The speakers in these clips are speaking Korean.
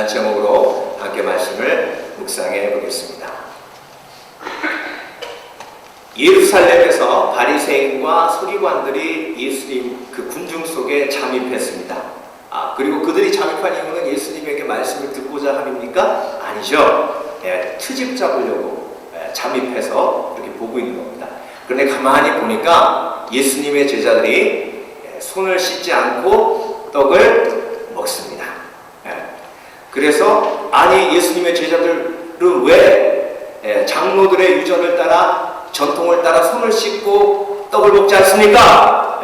제목으로 함께 말씀을 묵상해 보겠습니다. 예루살렘에서 바리새인과 서기관들이 예수님 그 군중 속에 잠입했습니다. 그리고 그들이 잠입한 이유는 예수님에게 말씀을 듣고자 함입니까? 아니죠. 트집 잡으려고 잠입해서 이렇게 보고 있는 겁니다. 그런데 가만히 보니까 예수님의 제자들이 손을 씻지 않고 떡을 먹습니다. 그래서 아니 예수님의 제자들은 왜 장로들의 유전을 따라 전통을 따라 손을 씻고 떡을 먹지 않습니까?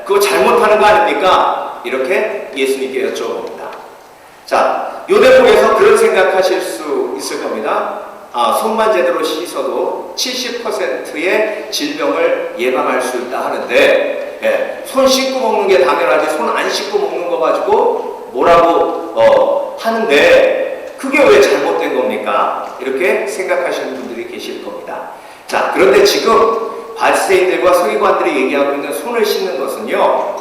그거 잘못하는 거 아닙니까? 이렇게 예수님께 여쭤봅니다. 자, 요 대목에서 그런 생각하실 수 있을 겁니다. 손만 제대로 씻어도 70%의 질병을 예방할 수 있다 하는데, 손 씻고 먹는 게 당연하지 손 안 씻고 먹는 거 가지고 뭐라고 하는데 그게 왜 잘못된 겁니까? 이렇게 생각하시는 분들이 계실 겁니다. 자, 그런데 지금 바리새인들과 서기관들이 얘기하고 있는 손을 씻는 것은요,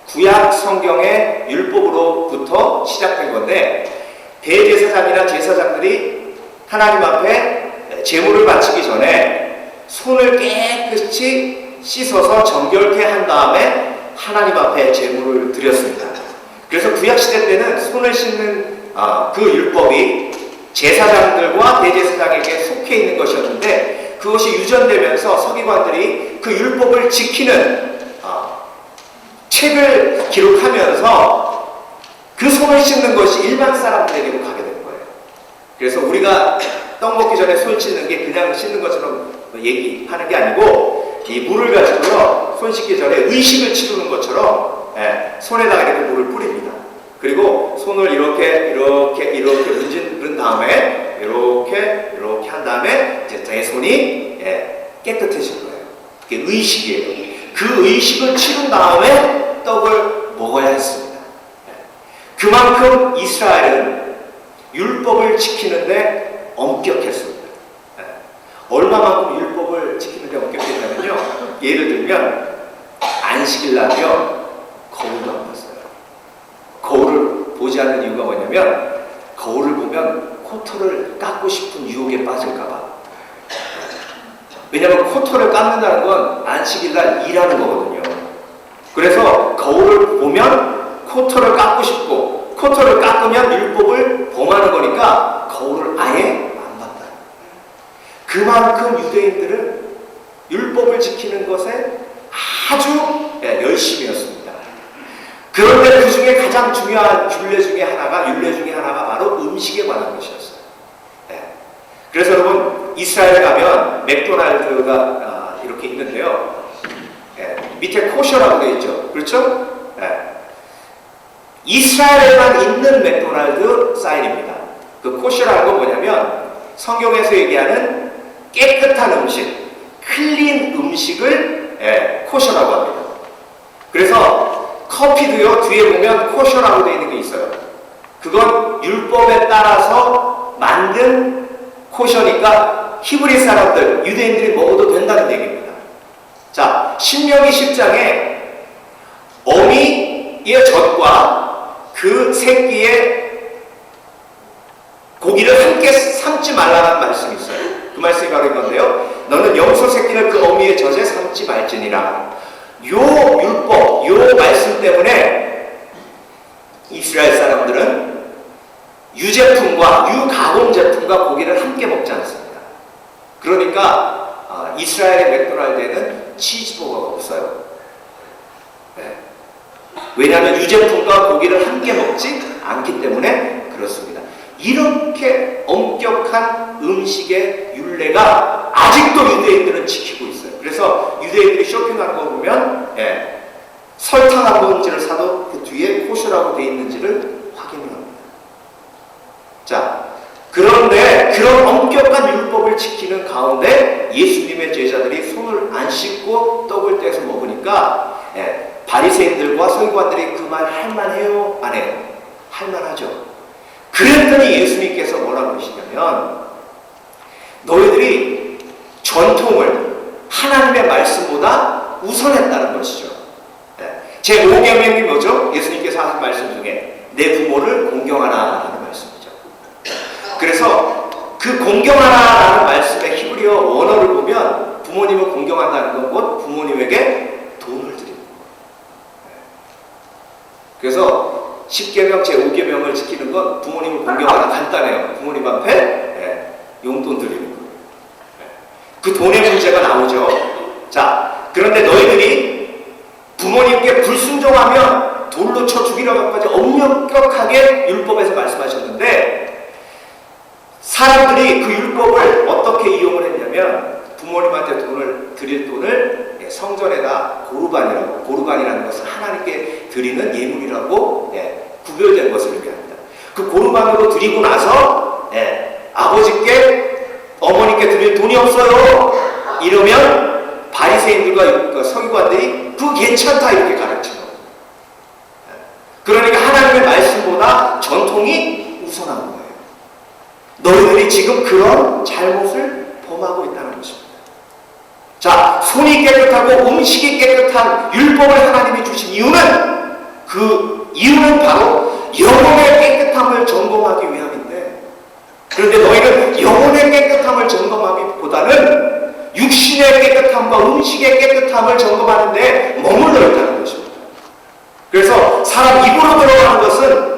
구약 성경의 율법으로부터 시작된 건데, 대제사장이나 제사장들이 하나님 앞에 제물을 바치기 전에 손을 깨끗이 씻어서 정결케 한 다음에 하나님 앞에 제물을 드렸습니다. 그래서 구약 시대 때는 손을 씻는 그 율법이 제사장들과 대제사장에게 속해 있는 것이었는데, 그것이 유전되면서 서기관들이 그 율법을 지키는 책을 기록하면서 그 손을 씻는 것이 일반 사람들에게도 가게 된 거예요. 그래서 우리가 떡 먹기 전에 손 씻는 게 그냥 씻는 것처럼 얘기하는 게 아니고, 이 물을 가지고요, 손 씻기 전에 의식을 치르는 것처럼 손에다가 이렇게 물을 뿌립니다. 그리고 손을 이렇게 문지른 다음에 이렇게 한 다음에 이제 내 손이 깨끗해질 거예요. 그게 의식이에요. 그 의식을 치른 다음에 떡을 먹어야 했습니다. 그만큼 이스라엘은 율법을 지키는데 엄격했습니다. 얼마만큼 율법을 지키는데 엄격했냐면요, 예를 들면 안식일 날이요, 거울도 안 봤어요. 거울을 보지 않는 이유가 뭐냐면, 거울을 보면 코털을 깎고 싶은 유혹에 빠질까봐. 왜냐하면 코털을 깎는다는 건 안식일날 일하는 거거든요. 그래서 거울을 보면 코털을 깎고 싶고, 코털을 깎으면 율법을 범하는 거니까 거울을 아예 안 봤다. 그만큼 유대인들은 율법을 지키는 것에 아주 열심이었습니다. 그런데 그 중에 가장 중요한 율례 중에 하나가 바로 음식에 관한 것이었어요. 그래서 여러분, 이스라엘에 가면 맥도날드가 이렇게 있는데요, 밑에 코셔라고 되어 있죠. 그렇죠? 이스라엘에만 있는 맥도날드 사인입니다. 그 코셔라는 건 뭐냐면, 성경에서 얘기하는 깨끗한 음식, 클린 음식을 코셔라고 합니다. 그래서 커피도요, 뒤에 보면 코셔라고 되어 있는 게 있어요. 그건 율법에 따라서 만든 코셔니까 히브리 사람들, 유대인들이 먹어도 된다는 얘기입니다. 자, 신명기 10장에 어미의 젖과 그 새끼의 고기를 함께 삶지 말라는 말씀이 있어요. 그 말씀이 바로 이건데요, 너는 염소 새끼를 그 어미의 젖에 삶지 말지니라. 요 율법, 요 말씀 때문에 이스라엘 사람들은 유제품과 유가공 제품과 고기를 함께 먹지 않습니다. 그러니까 이스라엘의 맥도날드에는 치즈버거가 없어요. 왜냐하면 유제품과 고기를 함께 먹지 않기 때문에 그렇습니다. 이렇게 엄격한 음식의 율례가 아직도 유대인들은 지키고 있어요. 그래서 유대인들이 쇼핑하는 거 보면 설탕 한 봉지를 사도 그 뒤에 코셔라고 되어 있는지를 확인을 합니다. 자, 그런데 그런 엄격한 율법을 지키는 가운데 예수님의 제자들이 손을 안 씻고 떡을 떼서 먹으니까 바리새인들과 서기관들이 그 말 할만해요? 안 해요? 할만하죠. 그랬더니 예수님께서 뭐라고 그러시냐면, 너희들이 전통을 하나님의 말씀보다 우선했다는 것이죠. 제 5계명이 뭐죠? 예수님께서 하신 말씀 중에 내 부모를 공경하라 하는 말씀이죠. 그 공경하라라는 말씀의 히브리어 원어를 보면 부모님을 공경한다는 건 곧 부모님에게 돈을 드리는 거예요. 그래서 10계명 제5계명을 지키는 건 부모님을 공경하라 간단해요. 부모님 앞에 용돈 드리는 거예요. 그 돈의 문제가 나오죠. 자, 그런데 너희들이 부모님께 불순종하면 돌로 쳐 죽이라고까지 엄격하게 율법에서 말씀하셨는데 사람들이 그 율법을 어떻게 이용을 했냐면 부모님한테 드릴 돈을 성전에다 고르반이라는 것은 하나님께 드리는 예물이라고 구별된 것을 의미합니다. 그 고르반으로 드리고 나서 아버지께 어머니께 드릴 돈이 없어요 이러면 바리새인들과 서기관들이 그거 괜찮다 이렇게 가르치는 거예요. 그러니까 하나님의 말씀보다 전통이 우선한 거예요. 너희들이 지금 그런 잘못을 범하고 있다는 것입니다. 자, 손이 깨끗하고 음식이 깨끗한 율법을 하나님이 주신 이유는 그 이유는 바로 영혼의 깨끗함을 점검하기 위함인데 그런데 너희는 영혼의 깨끗함을 점검하기보다는 육신의 깨끗함과 음식의 깨끗함을 점검하는데 머물러 있다는 것입니다. 그래서 사람 입으로 들어가는 것은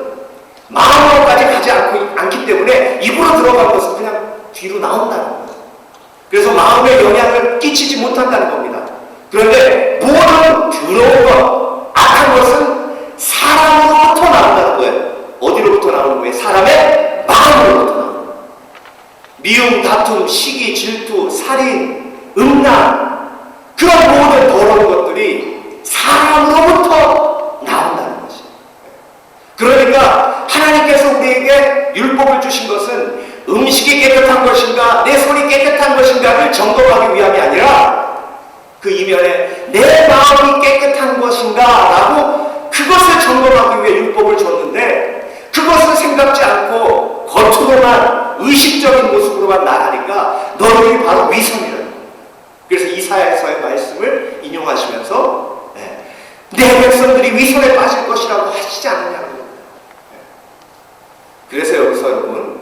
마음으로까지 가지 않기 때문에 입으로 들어가는 것은 그냥 뒤로 나온다는 거예요. 그래서 마음에 영향을 끼치지 못한다는 겁니다. 그런데 모든 더러운 것, 악한 것은 사람으로부터 나온다는 거예요. 어디로부터 나오는 거예요? 사람의 마음으로부터 나오는 거예요. 미움, 다툼, 시기, 질투, 살인, 음란 그런 모든 더러운 것들이 사람으로부터 나온다는 것이에요. 그러니까 하나님께서 우리에게 율법을 주신 것은 음식이 깨끗한 것인가 내 손이 깨끗한 것인가를 점검하기 위함이 아니라 그 이면에 내 마음이 깨끗한 것인가 라고 그것을 점검하기 위해 율법을 줬는데 그것을 생각지 않고 겉으로만 의식적인 모습으로만 나가니까 너희들이 바로 위선이라는 거예요. 그래서 이사야서의 말씀을 인용하시면서 내 백성들이 위선에 빠질 것이라고 하시지 않느냐는 겁니다. 그래서 여기서 여러분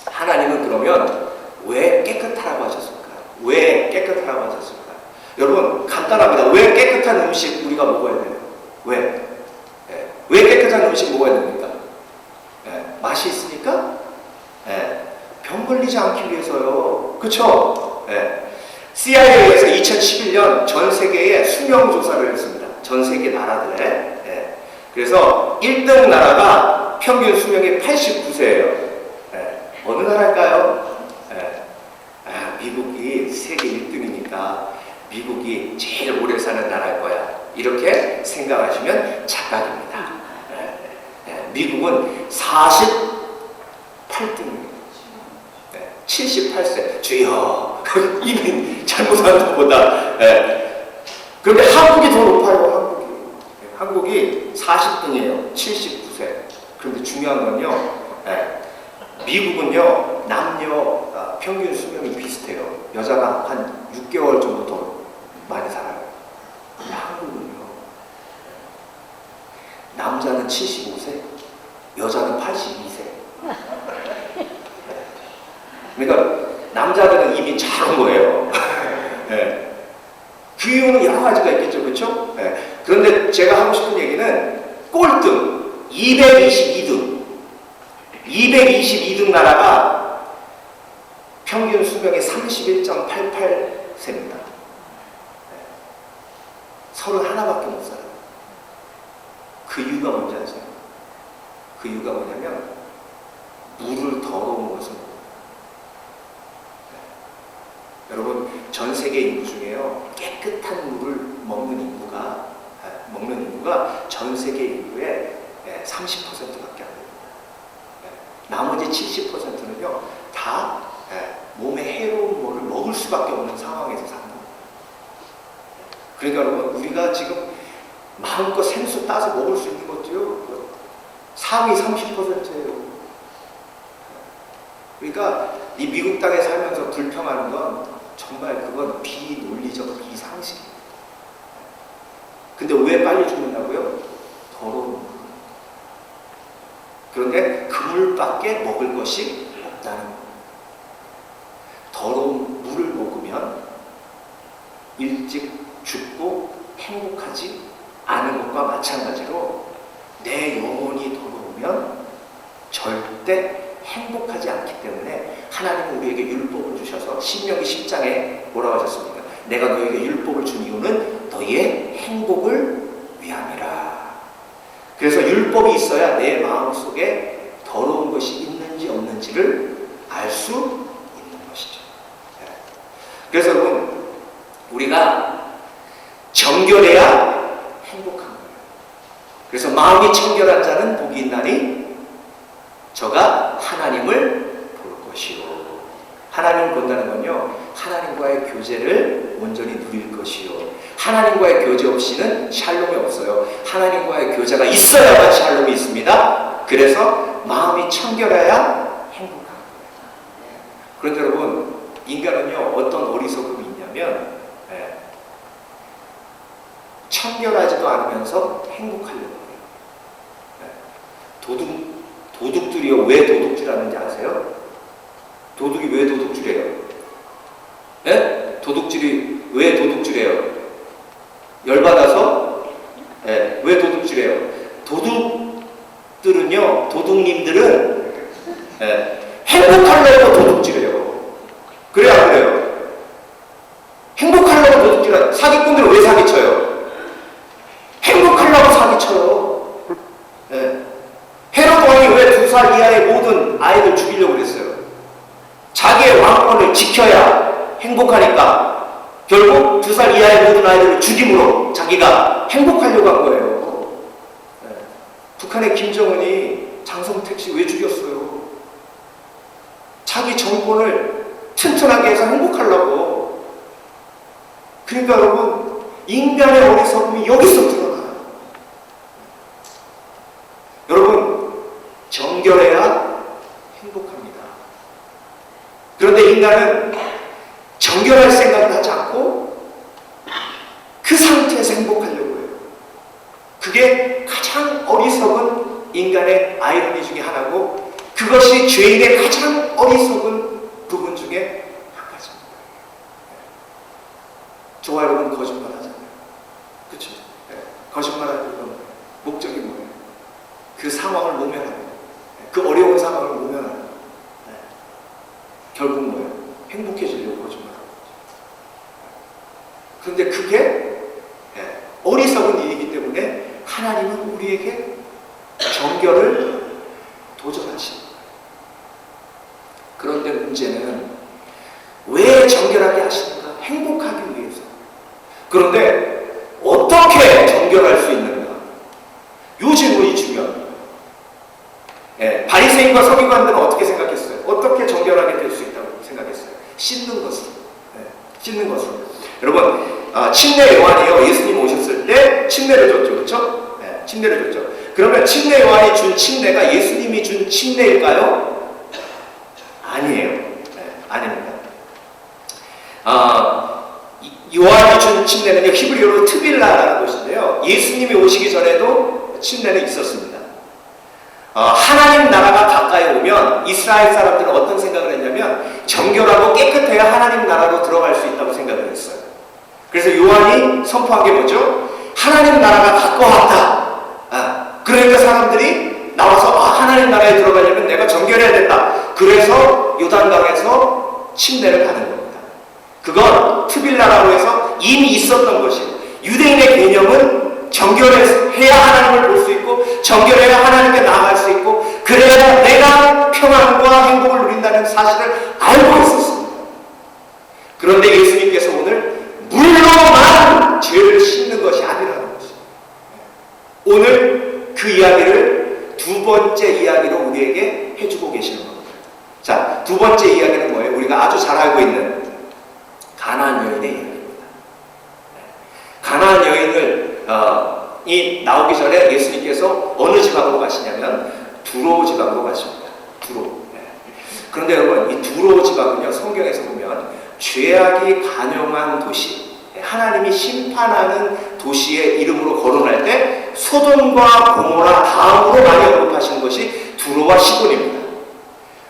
하나님은 그러면 왜 깨끗하라고 하셨을까요? 왜 깨끗하라고 하셨을까요? 여러분 간단합니다. 왜 깨끗한 음식 우리가 먹어야 돼요? 왜? 왜 깨끗한 음식 먹어야 됩니까? 맛이 있으니까? 병 걸리지 않기 위해서요. 그쵸? CIA에서 2011년 전 세계에 수명 조사를 했습니다. 전 세계 나라들에. 그래서 1등 나라가 평균 수명이 89세예요. 어느 나라일까요? 미국이 세계 1등이니까 미국이 제일 오래 사는 나라일 거야. 이렇게 생각하시면 착각입니다. 미국은 48등입니다. 78세. 주여, 이미 잘못한 것보다. 그런데 한국이 더 높아요, 한국이 40등이에요. 79세. 그런데 중요한 건요, 미국은요, 남녀 평균 수명이 비슷해요. 여자가 한 6개월 정도 더 많이 살아요. 근데 한국은요, 남자는 75세, 여자는 82세. 그러니까 남자들은 이미 잘한 거예요. 그 이유는 여러 가지가 있겠죠, 그렇죠? 그런데 제가 하고 싶은 얘기는 꼴등 222등 나라가 평균 수명이 31.88세입니다. 31밖에 못 살아요. 그 이유가 뭔지 아세요? 그 이유가 뭐냐면 물을 더러운 것을 먹어요. 여러분 전 세계 인구 중에요 깨끗한 물을 먹는 인구가 전 세계 인구의 30%밖에 안 됩니다. 나머지 70%는요 다 몸에 해로운 물을 먹을 수밖에 없는 상황에서 사는 거예요. 그러니까 여러분 우리가 지금 마음껏 생수 따서 먹을 수 있는 것도요 상위 30%예요. 그러니까 이 미국 땅에 살면서 불평하는 건 정말 그건 비논리적 비상식이에요. 근데 왜 빨리 죽는다고요? 더러운 물. 그런데 그 물밖에 먹을 것이 없다는 거예요. 마찬가지로 내 영혼이 더러우면 절대 행복하지 않기 때문에 하나님은 우리에게 율법을 주셔서 신명기 10장에 뭐라고 하셨습니까? 내가 너에게 율법을 준 이유는 너희의 행복을 위함이라. 그래서 율법이 있어야 내 마음속에 더러운 것이 있는지 없는지를 알 수 있는 것이죠. 그래서 여러분, 우리가 정결해야 행복한 거예요. 그래서 마음이 청결한 자는 복이 있나니 저가 하나님을 볼 것이요. 하나님을 본다는 건요, 하나님과의 교제를 온전히 누릴 것이요. 하나님과의 교제 없이는 샬롬이 없어요. 하나님과의 교제가 있어야만 샬롬이 있습니다. 그래서 마음이 청결해야 행복한 거예요. 그런데 여러분, 인간은요, 어떤 어리석음이 있냐면, 청결하지도 않으면서 행복하려고 해요. 도둑들이요, 왜 도둑질하는지 아세요? 도둑이 왜 도둑질해요? 네? 도둑질이 왜 도둑질해요? 열받아서? 네. 왜 도둑질해요? 도둑님들은 행복하려고 도둑질해요. 그래요, 안 그래요? 행복하려고 도둑질해요. 사기꾼들은 왜 사기쳐요? 행복하려고 사기쳐요. 네. 헤롯 왕이 왜 2살 이하의 모든 아이들 죽이려고 그랬어요? 자기의 왕권을 지켜야 행복하니까 결국 2살 이하의 모든 아이들을 죽임으로 자기가 행복하려고 한 거예요. 네. 북한의 김정은이 장성택 씨 왜 죽였어요? 자기 정권을 튼튼하게 해서 행복하려고. 그러니까 여러분, 인간의 어리석음이 여기서 드러나요. 여러분, 정결해야 행복합니다. 그런데 인간은 정결할 생각을 하지 않고 그 상태에서 행복하려고 해요. 그게 가장 어리석은 인간의 아이러니 중에 하나고, 그것이 죄인의 가장 어리석은 부분 중에 한 가지입니다. 저와 여러분 거짓말 하잖아요. 그렇죠? 거짓말하는 건 목적이 뭐예요? 그 상황을 모면하는 거예요. 그 어려운 상황을 모면하는 거예요. 결국 뭐예요? 행복해지려고 거짓말하는 거죠. 그런데 그게 어리석은 일이기 때문에 하나님은 우리에게 정결을 도전하십니다. 그런데 문제는 왜 정결하게 하시는가? 행복하기 위해서. 그런데 어떻게 정결할 수 있는가? 요 질문이 중요합니다. 바리새인과 서기관들은 어떻게 생각했어요? 어떻게 정결하게 될 수 있다고 생각했어요? 씻는 것으로. 씻는 것으로. 여러분, 침례 요한이요, 예수님 오셨을 때 침례를 줬죠. 그렇죠? 침례를 줬죠. 그러면 침례 요한이 준 침례가 예수님이 준 침례일까요? 아니에요. 아닙니다. 요한이 준 침례는 히브리어로 트빌라라는 것인데요. 예수님이 오시기 전에도 침례는 있었습니다. 하나님 나라가 가까이 오면 이스라엘 사람들은 어떤 생각을 했냐면 정결하고 깨끗해야 하나님 나라로 들어갈 수 있다고 생각을 했어요. 그래서 요한이 선포한 게 뭐죠? 하나님 나라가 가까웠다. 그러니까 사람들이 나와서 하나님 나라에 들어가려면 내가 정결해야 된다. 그래서 요단강에서 침례를 받는 겁니다. 그건 트빌라라고 해서 이미 있었던 것이에요. 유대인의 개념은 정결해야 하나님을 볼 수 있고 정결해야 하나님께 나아갈 수 있고 그래야 내가 평안과 행복을 누린다는 사실을 알고 있었습니다. 그런데 예수님께서 오늘 물로만 죄를 씻는 것이 아니라는 것입니다. 오늘 그 이야기를 두 번째 이야기로 우리에게 해주고 계시는 겁니다. 자, 두 번째 이야기는 뭐예요? 우리가 아주 잘 알고 있는 가나안 여인의 이야기입니다. 가나안 여인을 이 나오기 전에 예수님께서 어느 지방으로 가시냐면 두로 지방으로 가십니다. 두로. 그런데 여러분, 이 두로 지방은요, 성경에서 보면 죄악이 간영한 도시, 하나님이 심판하는 도시의 이름으로 거론할 때 소돔과 고모라 다음으로 많이 언급하신 것이 두로와 시돈입니다.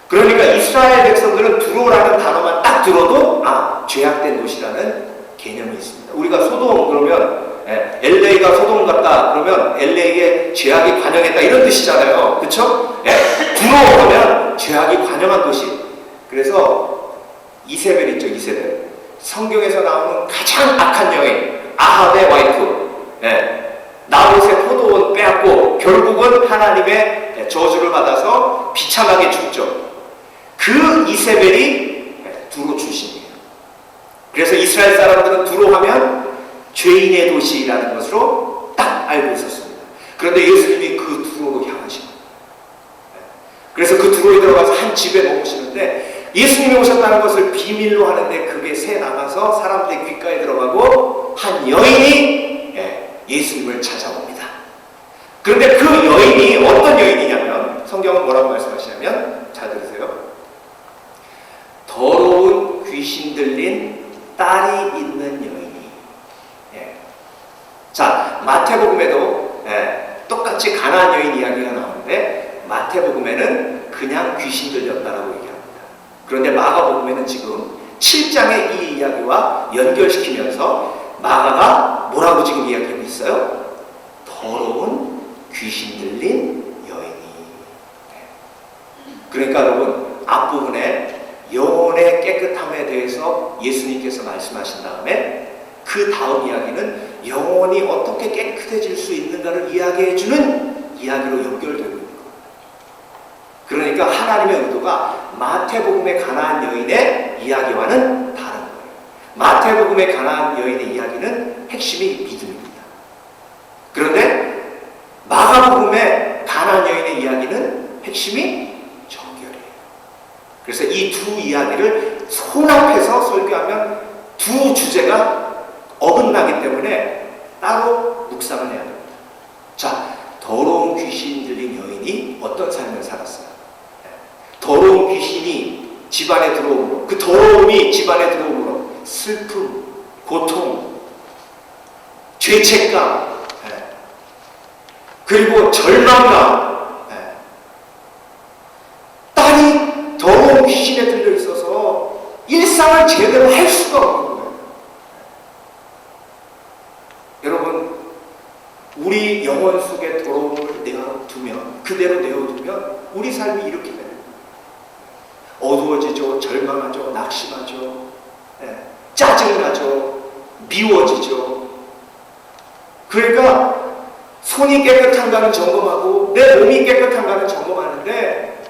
그러니까 이스라엘 백성들은 두로라는 단어만 딱 들어도 죄악된 도시라는 개념이 있습니다. 우리가 소돔 그러면 LA가 소돔 같다 그러면 LA에 죄악이 관영했다 이런 뜻이잖아요. 그쵸? 두로하면 죄악이 관영한 도시. 그래서 이세벨 있죠, 이세벨. 성경에서 나오는 가장 악한 여인, 아합의 와이프. 나봇의 포도원 빼앗고 결국은 하나님의 저주를 받아서 비참하게 죽죠. 그 이세벨이 두로 출신이에요. 그래서 이스라엘 사람들은 두로하면 죄인의 도시라는 것으로 딱 알고 있었습니다. 그런데 예수님이 그 두로로 향하신 거예요. 그래서 그 두로에 들어가서 한 집에 머무시는데 예수님이 오셨다는 것을 비밀로 하는데 그게 새 나가서 사람들의 귓가에 들어가고 한 여인이 예수님을 찾아옵니다. 그런데 그 여인이 어떤 여인이냐면 성경은 뭐라고 말씀하시냐면 잘 들으세요. 더러운 귀신 들린 딸이 있는 여인이. 자, 마태복음에도 똑같이 가나안 여인 이야기가 나오는데 마태복음에는 그냥 귀신 들렸다라고 얘기합니다. 그런데 마가복음에는 지금 7장의 이 이야기와 연결시키면서 마가가 뭐라고 지금 이야기하고 있어요? 더러운 귀신 들린 여인이. 그러니까 여러분 앞부분에 영혼의 깨끗함에 대해서 예수님께서 말씀하신 다음에 그 다음 이야기는 영혼이 어떻게 깨끗해질 수 있는가를 이야기해주는 이야기로 연결되고 있는 거예요. 그러니까 하나님의 의도가 마태복음의 가나안 여인의 이야기와는 다른 거예요. 마태복음의 가나안 여인의 이야기는 핵심이 믿음입니다. 그런데 마가복음의 가나안 여인의 이야기는 핵심이 정결이에요. 그래서 이 두 이야기를 혼합해서 설교하면 두 주제가 어긋나기 때문에 따로 묵상을 해야 됩니다. 자, 더러운 귀신 들린 여인이 어떤 삶을 살았어요? 더러운 귀신이 집안에 들어오므로, 그 더러움이 집안에 들어오므로 슬픔, 고통, 죄책감, 그리고 절망감. 딸이 더러운 귀신에 들려 있어서 일상을 제대로 할 수가 없는 거예요. 여러분, 우리 영혼 속에 더러움을 내어두면, 그대로 내어두면 우리 삶이 이렇게 됩니다. 어두워지죠, 절망하죠, 낙심하죠, 짜증나죠, 미워지죠. 그러니까 손이 깨끗한가는 점검하고 내 몸이 깨끗한가는 점검하는데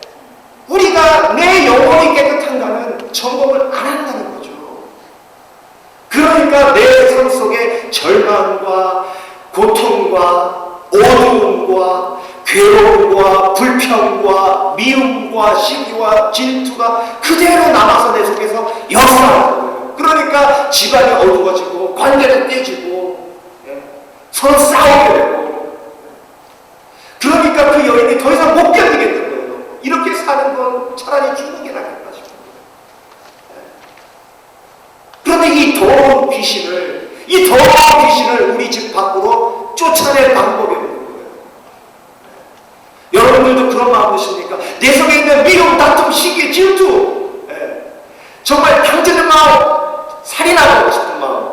우리가 내 영혼이 깨끗한가는 점검을 안 한다는 거죠. 그러니까 내 삶 속에 절망과 고통과 어두움과 괴로움과 불평과 미움과 시기와 질투가 그대로 남아서 내 속에서 역사하는 거예요. 그러니까 집안이 어두워지고 관계도 깨지고 서로 싸우게 되고, 그러니까 그 여인이 더 이상 못 견디겠는 거예요. 이렇게 사는 건 차라리 죽는 게 낫겠다 싶어요. 그런데 이 더러운 귀신을 우리 집 밖으로 쫓아낼 방법이 없는 거예요. 여러분들도 그런 마음 드십니까? 내 속에 있는 미움, 다툼, 시기, 질투, 정말 당지는 마음, 살인하고 싶은 마음.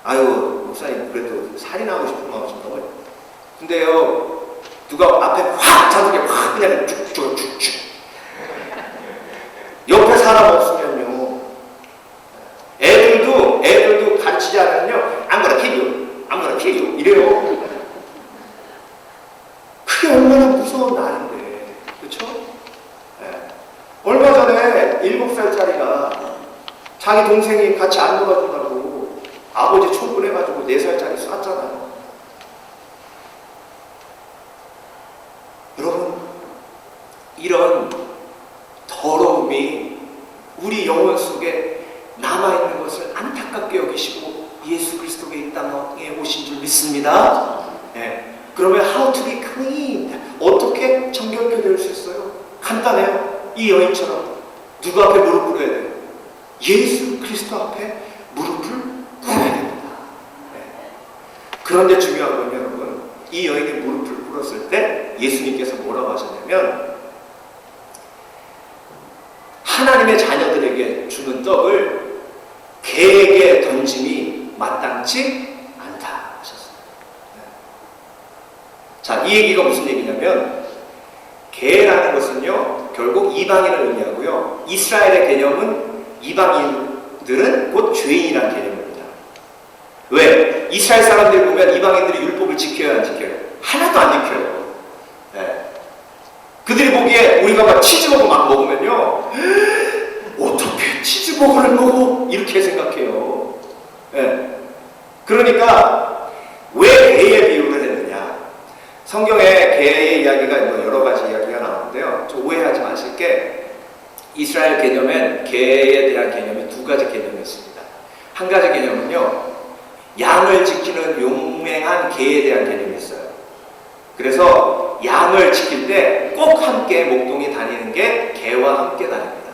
아유, 목사님 그래도 살인하고 싶은 마음 좀 넘어요. 근데요, 누가 앞에 확 자석에 확 그냥 쭉쭉쭉쭉 옆에 사람 없으면요, 애들도 가르치지 않으면요, 안 그래 키요 이래요. 그게 얼마나 무서운 날인데, 그렇죠? 얼마 전에 7살짜리가 자기 동생이 같이 안 놀아준다고 아버지 초분해가지고 4살짜리 쐈잖아요. 여러분, 이런 더러움이 우리 영혼 속에 남아있는 것을 안타깝게 여기시고 예수 그리스도가 이 땅에 오신 줄 믿습니다. 그러면 how to be clean, 어떻게 정결케 될 수 있어요? 간단해요. 이 여인처럼 누구 앞에 무릎 꿇어야 돼요? 예수 그리스도 앞에 무릎을 꿇어야 됩니다. 그런데 중요한 건 여러분, 이 여인이 무릎을 꿇었을 때 예수님께서 뭐라고 하셨냐면, 하나님의 자녀들에게 주는 떡을 개에게 던짐이 마땅치 않다 하셨어요. 자, 이 얘기가 무슨 얘기냐면 개라는 것은요 결국 이방인을 의미하고요, 이스라엘의 개념은 이방인들은 곧 죄인이라는 개념입니다. 왜? 이스라엘 사람들이 보면 이방인들이 율법을 지켜야 안 지켜요? 하나도 안 지켜요. 그들이 보기에 우리가 막 치즈버거 막 먹으면요, 어떻게 치즈버거를 먹어? 이렇게 생각해요. 그러니까 왜 개의 비유를 했느냐? 성경에 개의 이야기가 여러 가지 이야기가 나오는데요, 좀 오해하지 마실 게, 이스라엘 개념엔 개에 대한 개념이 두 가지 개념이 있습니다. 한 가지 개념은요, 양을 지키는 용맹한 개에 대한 개념이 있어요. 그래서 양을 지킬 때 꼭 함께 목동이 다니는 게 개와 함께 다닙니다.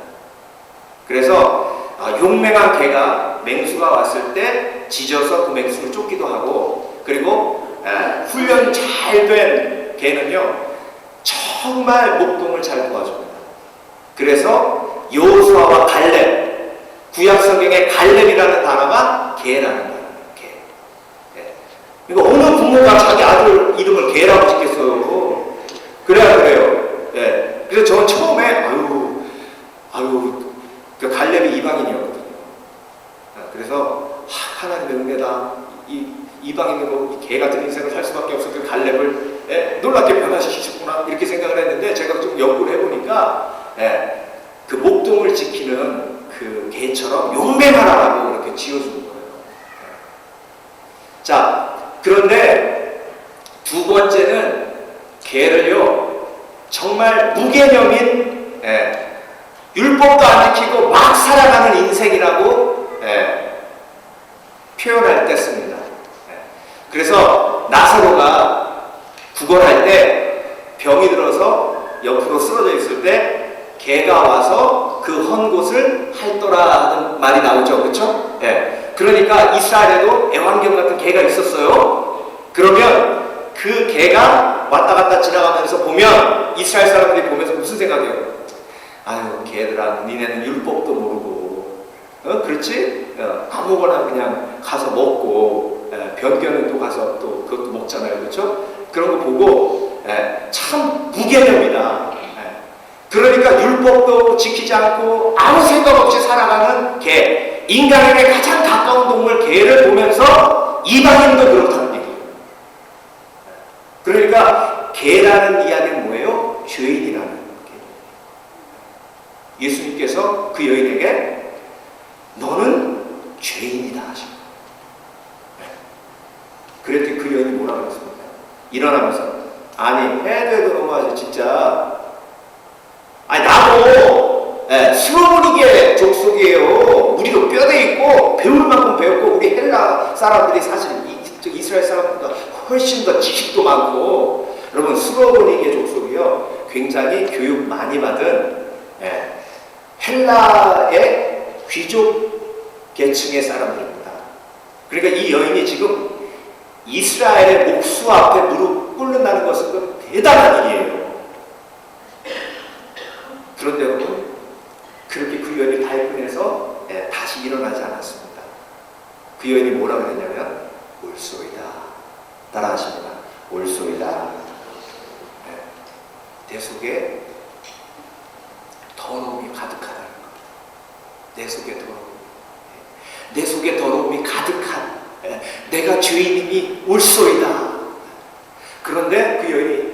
그래서 용맹한 개가 맹수가 왔을 때 짖어서 그 맹수를 쫓기도 하고, 그리고 훈련 잘 된 개는요 정말 목동을 잘 도와줍니다. 그래서 여호수아와 갈렙, 구약 성경에 갈렙이라는 단어가 개라는 단어예요. 개. 이거 어느 부모가 자기 아들 이름을 개라고 짓겠어요? 그래야 그래요. 그래서 저는 처음에 그 갈렙이 이방인이었거든요. 그래서 하나님의 은혜다. 이방인으로 개 같은 인생을 살 수밖에 없어. 그 갈렙을 놀랍게 변화시키셨구나 이렇게 생각을 했는데, 제가 좀 연구를 해보니까 그 목동을 지키는 그 개처럼 용맹하라고 이렇게 지어주는 거예요. 자, 그런데 두 번째는 개를요 정말 무개념인, 율법도 안 지키고 막 살아가는 인생이라고 표현할 때 씁니다. 그래서 나사로가 구걸할 때 병이 들어서 옆으로 쓰러져 있을 때 개가 와서 그 헌 곳을 핥더라 하는 말이 나오죠. 그렇죠? 그러니까 이스라엘에도 애완견 같은 개가 있었어요. 그러면 그 개가 왔다 갔다 지나가면서 보면 이스라엘 사람들이 보면서 무슨 생각이에요? 아유, 개들아, 니네는 율법도 모르고, 그렇지? 아무거나 그냥 가서 먹고, 변견은 또 가서 또 그것도 먹잖아요. 그렇죠? 그런 거 보고 참 무개념이다. 그러니까 율법도 지키지 않고 아무 생각 없이 살아가는 개, 인간에게 가장 가까운 동물 개를 보면서 이방인도 그렇다는 얘기예요. 그러니까 개라는 이야기는 뭐예요? 죄인이라는 개. 예수님께서 그 여인에게 너는 죄인이다 하십니다. 그랬더니 그 여인이 뭐라고 했습니까? 일어나면서, 아니 해도 너무하지 진짜. 아니 나도 스로보니게 족속이에요. 우리도 뼈대 있고 배울 만큼 배웠고, 우리 헬라 사람들이 사실 이스라엘 사람보다 훨씬 더 지식도 많고. 여러분, 스로보니게 족속이요 굉장히 교육 많이 받은 헬라의 귀족 계층의 사람들입니다. 그러니까 이 여인이 지금 이스라엘의 목수 앞에 무릎 꿇는다는 것은 대단한 일이에요. 그런데 여러분, 그렇게 그 여인이 발끈해서 다시 일어나지 않았습니다. 그 여인이 뭐라 그랬냐면 옳소이다. 따라하십니다. 옳소이다. 내 속에 더러움이 가득하다는 것. 내 속에 더러움. 내 속에 더러움이 가득한, 내가 죄인임이 옳소이다. 그런데 그 여인이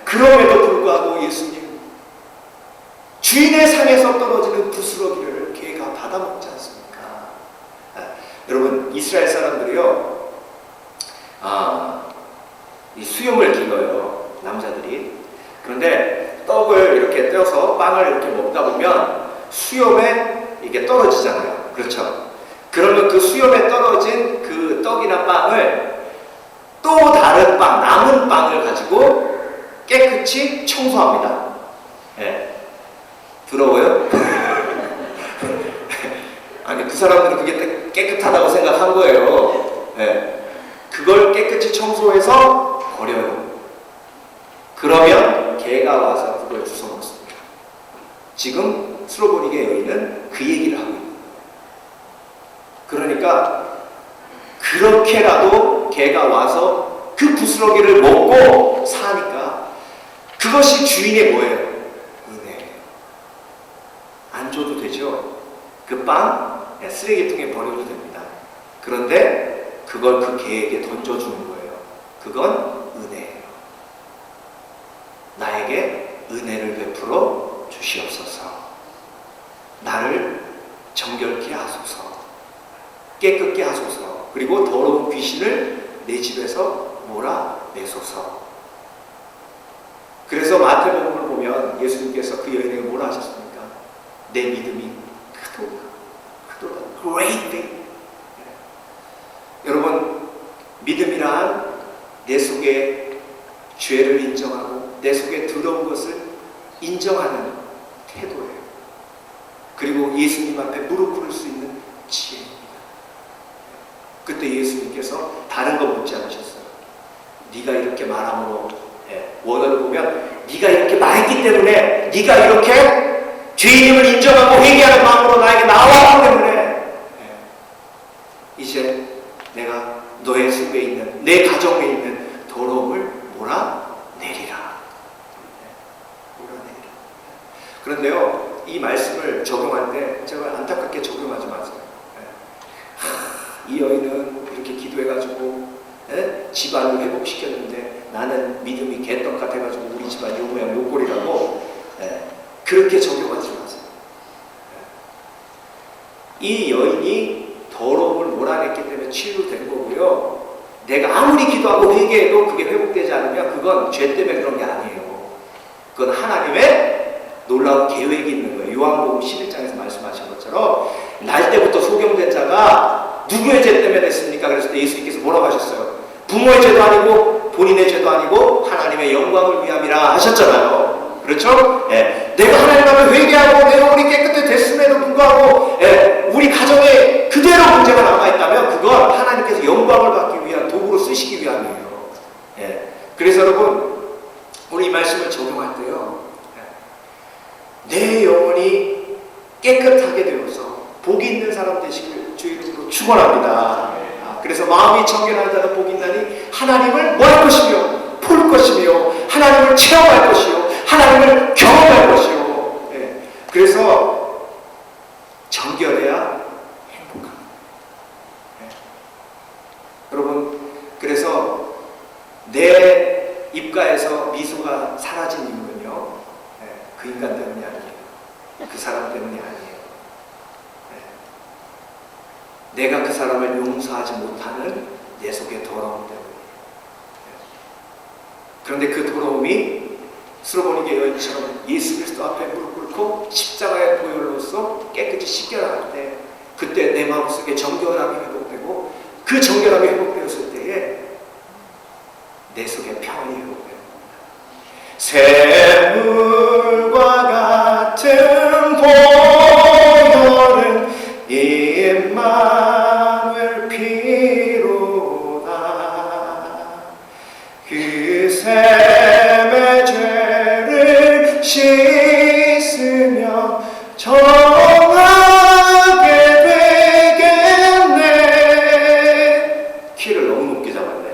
그럼에도 불구하고 예수님, 주인의 상에서 떨어지는 부스러기를 개가 받아먹지 않습니까? 여러분, 이스라엘 사람들이요 이 수염을 길러요, 남자들이. 그런데 떡을 이렇게 떼어서 빵을 이렇게 먹다 보면 수염에 이게 떨어지잖아요. 그렇죠? 그러면 그 수염에 떨어진 그 떡이나 빵을 또 다른 빵, 남은 빵을 가지고 깨끗이 청소합니다. 부러워요? 아니, 그 사람들은 그게 깨끗하다고 생각한 거예요. 그걸 깨끗이 청소해서 버려요. 그러면 개가 와서 그걸 주워 먹습니다. 지금 스로보니게 여인은 그 얘기를 하고 있는 거예요. 그러니까 그렇게라도 걔가 와서 그 부스러기를 먹고 사니까 그것이 주인의 뭐예요? 은혜예요. 안 줘도 되죠. 그 빵 쓰레기통에 버려도 됩니다. 그런데 그걸 그 개에게 던져주는 거예요. 그건 은혜예요. 나에게 은혜를 베풀어 주시옵소서. 나를 정결케 하소서. 깨끗게 하소서. 그리고 더러운 귀신을 내 집에서 몰아내소서. 그래서 마태복음을 보면 예수님께서 그 여인에게 뭐라 하셨습니까? 내 믿음이 크도다. Great thing. 여러분, 믿음이란 내 속에 죄를 인정하고 내 속에 더러운 것을 인정하는 태도예요. 그리고 예수님 앞에 무릎 꿇을 수 있는 지혜입니다. 그때 예수님께서 다른 거 묻지 않으셨어요. 네가 이렇게 말함으로, 원어를 보면 네가 이렇게 말했기 때문에, 네가 이렇게 죄인임을 인정하고 회개하는 마음으로 나에게 나왔기 때문에 이제 내가 너의 속에 있는, 내 가정에 있는 더러움을 몰아내리라. 몰아내리라. 그런데요, 이 말씀을 적용할 때 제가 안타깝게 적용하지 마세요. 이 여인은 이렇게 기도해가지고 집안을 회복시켰는데 나는 믿음이 개떡 같아가지고 우리 집안 요 모양 요 꼴이라고 그렇게 적용하지 마세요. 이 여인이 더러움을 몰아냈기 때문에 치유된 거고요. 내가 아무리 기도하고 회개해도 그게 회복되지 않으면 그건 죄 때문에 그런 게 아니에요. 그건 하나님의 놀라운 계획이 있는 거예요. 요한복음 11장에서 말씀하신 것처럼 날 때부터 소경된 자가 누구의 죄 때문에 됐습니까? 그랬을 때 예수님께서 뭐라고 하셨어요? 부모의 죄도 아니고 본인의 죄도 아니고 하나님의 영광을 위함이라 하셨잖아요. 그렇죠? 내가 하나님 앞에 회개하고 내 영혼이 깨끗해졌음에도 불구하고 우리 가정에 그대로 문제가 남아있다면 그건 하나님께서 영광을 받기 위한 도구로 쓰시기 위함이에요. 그래서 여러분, 우리 이 말씀을 적용할 때요, 내 영혼이 깨끗하게 되어서 복이 있는 사람 되시길 주 이름으로 축원합니다. 그래서 마음이 청결한 자는 복이 있나니 하나님을 뭐 할 것이며 볼 것이며 하나님을 체험할 것이요 하나님을 경험할 것이요. 그래서 정결해야 행복합니다. 여러분, 그래서 내 입가에서 미소가 사라진 이유는요, 그 인간 때문이 아니에요. 그 사람 때문이 아니에요. 내가 그 사람을 용서하지 못하는 내 속의 더러움 때문이에요. 그런데 그 더러움이 스로보니게 여인처럼 예수 그리스도 앞에 무릎 꿇고 십자가의 보혈로서 깨끗이 씻겨나갈 때, 그때 내 마음속에 정결함이 회복되고 그 정결함이 회복되었을 때에 내 속에 평안이 회복됩니다. 샘물과 같은 보혈은 임마누엘 피로다. 그 샘의 죄를 씻으며 정하게 되겠네. 키를 너무 높게 잡았네.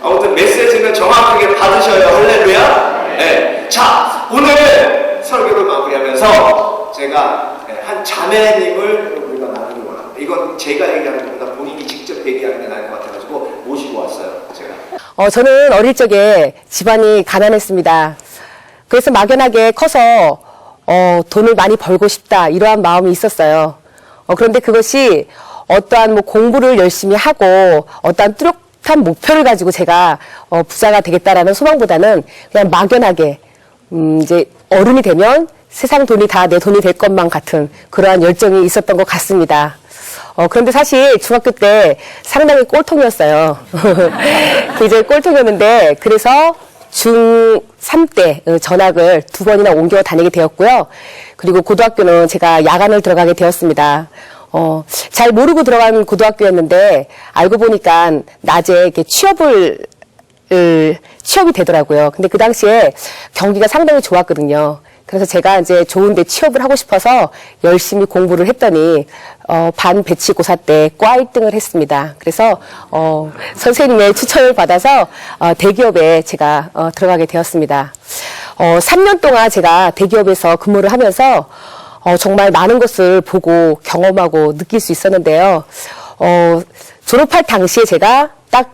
아무튼 메시지는 정확하게 받으셔요. 할렐루야. 자, 오늘 설교를 마무리하면서 제가 한 자매님을 우리가 나누기 원합니다. 이건 제가 얘기하는 것보다 본인이 직접 얘기하는 게 나을 것 같아가지고 모시고 왔어요. 제가. 저는 어릴 적에 집안이 가난했습니다. 그래서 막연하게 커서 돈을 많이 벌고 싶다 이러한 마음이 있었어요. 그런데 그것이 어떠한 뭐 공부를 열심히 하고 어떠한 뚜렷한 목표를 가지고 제가 부자가 되겠다라는 소망보다는 그냥 막연하게 이제 어른이 되면 세상 돈이 다 내 돈이 될 것만 같은 그러한 열정이 있었던 것 같습니다. 그런데 사실 중학교 때 상당히 꼴통이었어요. 굉장히 꼴통이었는데, 그래서 중3 때 전학을 2번이나 옮겨 다니게 되었고요. 그리고 고등학교는 제가 야간을 들어가게 되었습니다. 잘 모르고 들어간 고등학교였는데, 알고 보니까 낮에 이렇게 취업이 되더라고요. 근데 그 당시에 경기가 상당히 좋았거든요. 그래서 제가 이제 좋은데 취업을 하고 싶어서 열심히 공부를 했더니 반 배치고사 때 과 1등을 했습니다. 그래서 선생님의 추천을 받아서 대기업에 제가 들어가게 되었습니다. 3년 동안 제가 대기업에서 근무를 하면서 정말 많은 것을 보고 경험하고 느낄 수 있었는데요. 졸업할 당시에 제가 딱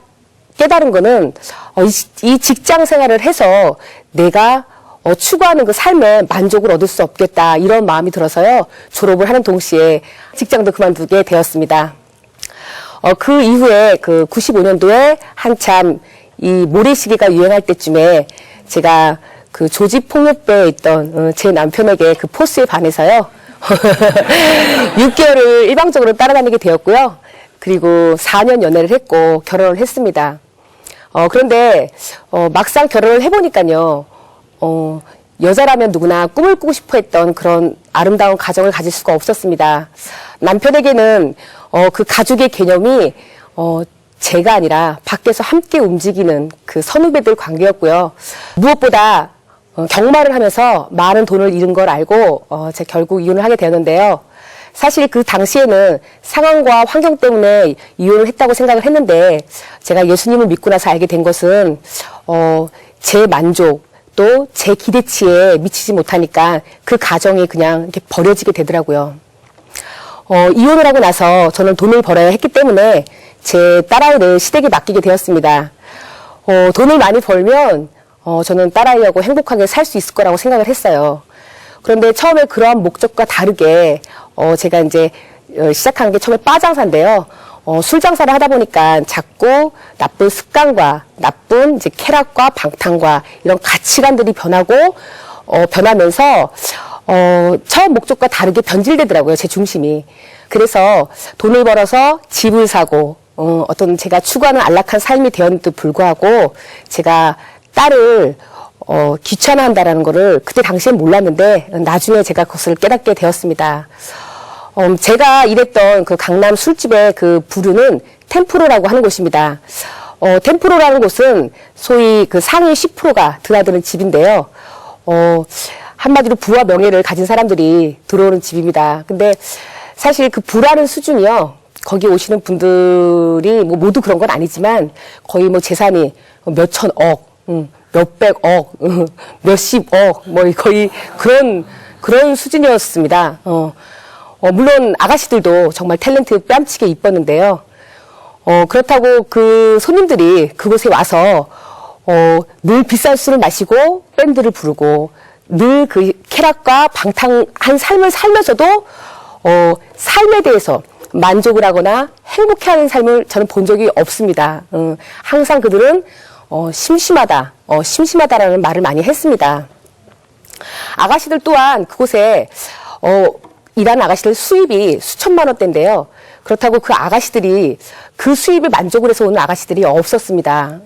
깨달은 거는 이 직장 생활을 해서 내가 추구하는 그 삶에 만족을 얻을 수 없겠다 이런 마음이 들어서요. 졸업을 하는 동시에 직장도 그만두게 되었습니다. 그 이후에 그 95년도에 한참 이 모래시계가 유행할 때쯤에 제가 그 조직폭력배에 있던 제 남편에게 그 포스에 반해서요. 6개월을 일방적으로 따라다니게 되었고요. 그리고 4년 연애를 했고 결혼을 했습니다. 그런데 막상 결혼을 해보니까요. 여자라면 누구나 꿈을 꾸고 싶어 했던 그런 아름다운 가정을 가질 수가 없었습니다. 남편에게는 그 가족의 개념이 제가 아니라 밖에서 함께 움직이는 그 선후배들 관계였고요. 무엇보다 경마를 하면서 많은 돈을 잃은 걸 알고 제가 결국 이혼을 하게 되었는데요. 사실 그 당시에는 상황과 환경 때문에 이혼을 했다고 생각을 했는데 제가 예수님을 믿고 나서 알게 된 것은 제 만족 또 제 기대치에 미치지 못하니까 그 가정이 그냥 이렇게 버려지게 되더라고요. 이혼을 하고 나서 저는 돈을 벌어야 했기 때문에 제 딸아이를 시댁에 맡기게 되었습니다. 돈을 많이 벌면 저는 딸아이하고 행복하게 살 수 있을 거라고 생각을 했어요. 그런데 처음에 그러한 목적과 다르게 제가 이제 시작한 게 처음에 바 장사인데요. 술 장사를 하다 보니까 자꾸 나쁜 습관과 나쁜 이제 쾌락과 방탕과 이런 가치관들이 변하면서 처음 목적과 다르게 변질되더라고요, 제 중심이. 그래서 돈을 벌어서 집을 사고 어떤 제가 추구하는 안락한 삶이 되었는데도 불구하고 제가 딸을 귀찮아한다라는 거를 그때 당시엔 몰랐는데 나중에 제가 그것을 깨닫게 되었습니다. 제가 일했던 그 강남 술집의 그 부류는 템프로라고 하는 곳입니다. 템프로라는 곳은 소위 그 상위 10%가 드나드는 집인데요. 한마디로 부와 명예를 가진 사람들이 들어오는 집입니다. 근데 사실 그 부라는 수준이요. 거기 오시는 분들이 뭐 모두 그런 건 아니지만 거의 뭐 재산이 몇천억, 몇백억, 몇십억, 뭐 거의 그런 수준이었습니다. 물론 아가씨들도 정말 탤런트 뺨치게 이뻤는데요. 그렇다고 그 손님들이 그곳에 와서 늘 비싼 술을 마시고 밴드를 부르고 늘 그 쾌락과 방탕한 삶을 살면서도 삶에 대해서 만족을 하거나 행복해하는 삶을 저는 본 적이 없습니다. 항상 그들은 심심하다라는 말을 많이 했습니다. 아가씨들 또한 그곳에 일하는 아가씨들 수입이 수천만 원대인데요. 그렇다고 그 아가씨들이 그 수입에 만족을 해서 오는 아가씨들이 없었습니다.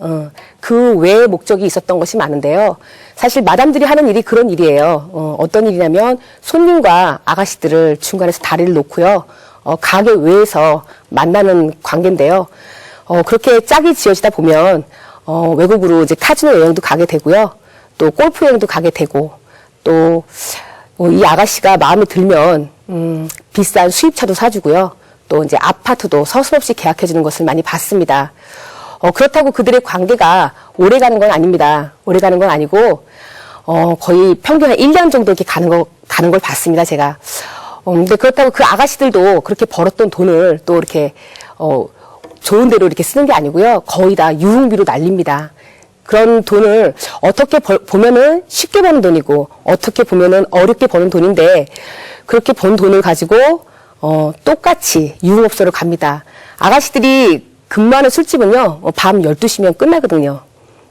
그 외의 목적이 있었던 것이 많은데요. 사실 마담들이 하는 일이 그런 일이에요. 어떤 일이냐면 손님과 아가씨들을 중간에서 다리를 놓고요. 가게 외에서 만나는 관계인데요. 그렇게 짝이 지어지다 보면 외국으로 이제 카지노 여행도 가게 되고요. 또 골프 여행도 가게 되고 또 이 아가씨가 마음에 들면 비싼 수입차도 사주고요. 또 이제 아파트도 서슴없이 계약해주는 것을 많이 봤습니다. 그렇다고 그들의 관계가 오래가는 건 아닙니다. 오래가는 건 아니고 거의 평균 한 1년 정도 이렇게 가는 걸 봤습니다. 제가. 근데 그렇다고 그 아가씨들도 그렇게 벌었던 돈을 또 이렇게 좋은 데로 이렇게 쓰는 게 아니고요. 거의 다 유흥비로 날립니다. 그런 돈을 어떻게 보면은 쉽게 버는 돈이고 어떻게 보면은 어렵게 버는 돈인데 그렇게 번 돈을 가지고 똑같이 유흥업소를 갑니다. 아가씨들이 근무하는 술집은요. 밤 12시면 끝나거든요.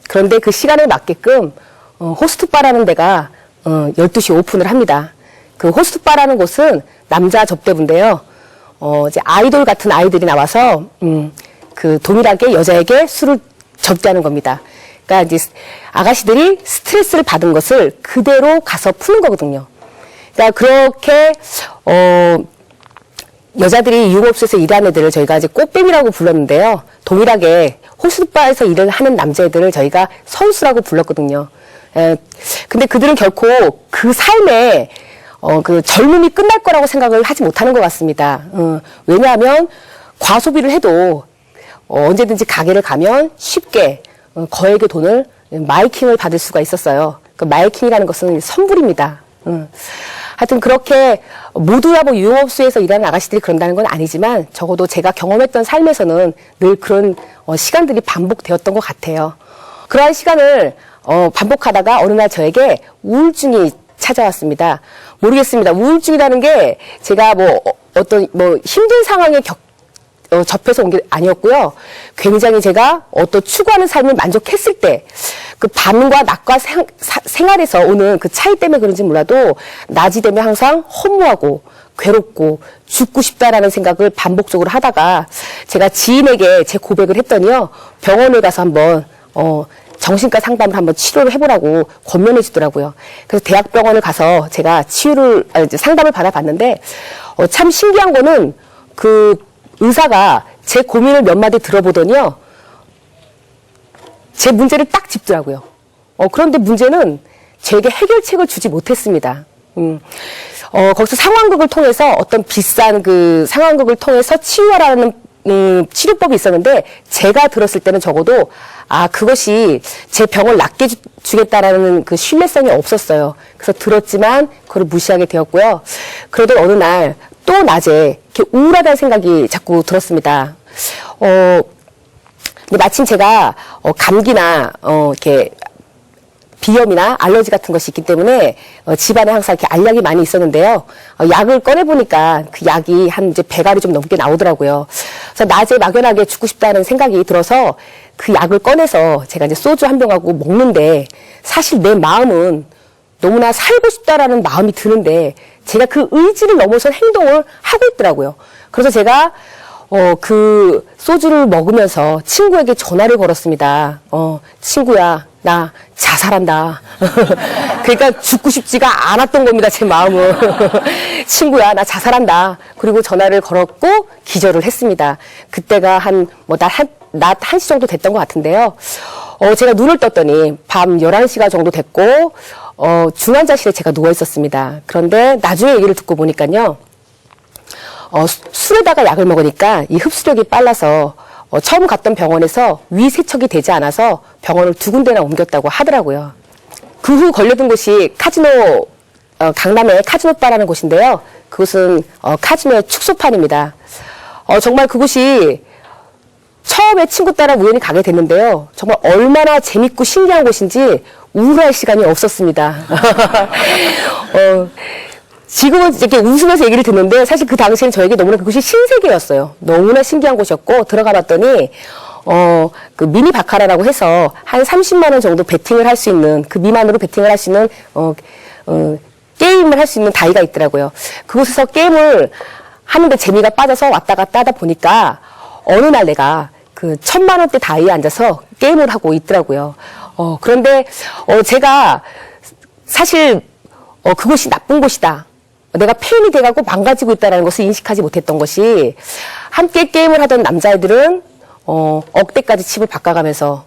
그런데 그 시간에 맞게끔 호스트바라는 데가 12시에 오픈을 합니다. 그 호스트바라는 곳은 남자 접대부인데요. 이제 아이돌 같은 아이들이 나와서 그 동일하게 여자에게 술을 접대하는 겁니다. 그러니까 이제 아가씨들이 스트레스를 받은 것을 그대로 가서 푸는 거거든요. 그러니까 그렇게 여자들이 유흥업소에서 일하는 애들을 저희가 이제 꽃뱀이라고 불렀는데요. 동일하게 호스트바에서 일을 하는 남자애들을 저희가 선수라고 불렀거든요. 근데 그들은 결코 그 삶에 그 젊음이 끝날 거라고 생각을 하지 못하는 것 같습니다. 왜냐하면 과소비를 해도 언제든지 가게를 가면 쉽게 거액의 돈을 마이킹을 받을 수가 있었어요. 그 마이킹이라는 것은 선불입니다. 하여튼 그렇게 모두가 뭐 유흥업소에서 일하는 아가씨들이 그런다는 건 아니지만 적어도 제가 경험했던 삶에서는 늘 그런 시간들이 반복되었던 것 같아요. 그러한 시간을 반복하다가 어느 날 저에게 우울증이 찾아왔습니다. 모르겠습니다. 우울증이라는 게 제가 어떤 힘든 상황에 접해서 온 게 아니었고요. 굉장히 제가 어떤 추구하는 삶을 만족했을 때 그 밤과 낮과 생활에서 오는 그 차이 때문에 그런지 몰라도 낮이 되면 항상 허무하고 괴롭고 죽고 싶다라는 생각을 반복적으로 하다가 제가 지인에게 제 고백을 했더니요. 병원에 가서 한번 정신과 상담을 한번 치료를 해보라고 권면해 주더라고요. 그래서 대학병원을 가서 제가 상담을 받아봤는데 참 신기한 거는 그 의사가 제 고민을 몇 마디 들어보더니요. 제 문제를 딱 짚더라고요. 그런데 문제는 제게 해결책을 주지 못했습니다. 거기서 상황극을 통해서 어떤 비싼 그 상황극을 통해서 치유하라는 치료법이 있었는데 제가 들었을 때는 적어도 그것이 제 병을 낫게 주겠다라는 그 신뢰성이 없었어요. 그래서 들었지만 그걸 무시하게 되었고요. 그러던 어느 날 또 낮에 이렇게 우울하다는 생각이 자꾸 들었습니다. 근데 마침 제가 감기나 이렇게 비염이나 알러지 같은 것이 있기 때문에 집안에 항상 이렇게 알약이 많이 있었는데요. 약을 꺼내 보니까 그 약이 한 이제 배갈이 좀 넘게 나오더라고요. 그래서 낮에 막연하게 죽고 싶다는 생각이 들어서 그 약을 꺼내서 제가 이제 소주 한 병하고 먹는데 사실 내 마음은 너무나 살고 싶다라는 마음이 드는데 제가 그 의지를 넘어선 행동을 하고 있더라고요. 그래서 제가 그 소주를 먹으면서 친구에게 전화를 걸었습니다. 친구야, 나 자살한다. 그러니까 죽고 싶지가 않았던 겁니다, 제 마음은. 친구야, 나 자살한다. 그리고 전화를 걸었고 기절을 했습니다. 그때가 낮 1시 정도 됐던 것 같은데요. 제가 눈을 떴더니 밤 11시가 정도 됐고, 중환자실에 제가 누워 있었습니다. 그런데 나중에 얘기를 듣고 보니까요. 술에다가 약을 먹으니까 이 흡수력이 빨라서 처음 갔던 병원에서 위세척이 되지 않아서 병원을 2군데나 옮겼다고 하더라고요. 그 후 걸려든 곳이 카지노, 강남의 카지노바라는 곳인데요. 그곳은 카지노의 축소판입니다. 정말 그곳이 처음에 친구 따라 우연히 가게 됐는데요. 정말 얼마나 재밌고 신기한 곳인지 우울할 시간이 없었습니다. 지금은 이렇게 웃으면서 얘기를 듣는데 사실 그 당시에는 저에게 너무나 그곳이 신세계였어요. 너무나 신기한 곳이었고 들어가 봤더니 그 미니 바카라라고 해서 한 30만 원 정도 베팅을 할 수 있는 그 미만으로 베팅을 할 수 있는 게임을 할 수 있는 다이가 있더라고요. 그곳에서 게임을 하는데 재미가 빠져서 왔다 갔다 하다 보니까 어느 날 내가 그 1,000만 원대 다이에 앉아서 게임을 하고 있더라고요. 그런데 제가 사실 그곳이 나쁜 곳이다. 내가 폐인이 돼가고 망가지고 있다는 것을 인식하지 못했던 것이 함께 게임을 하던 남자애들은 억대까지 칩을 바꿔가면서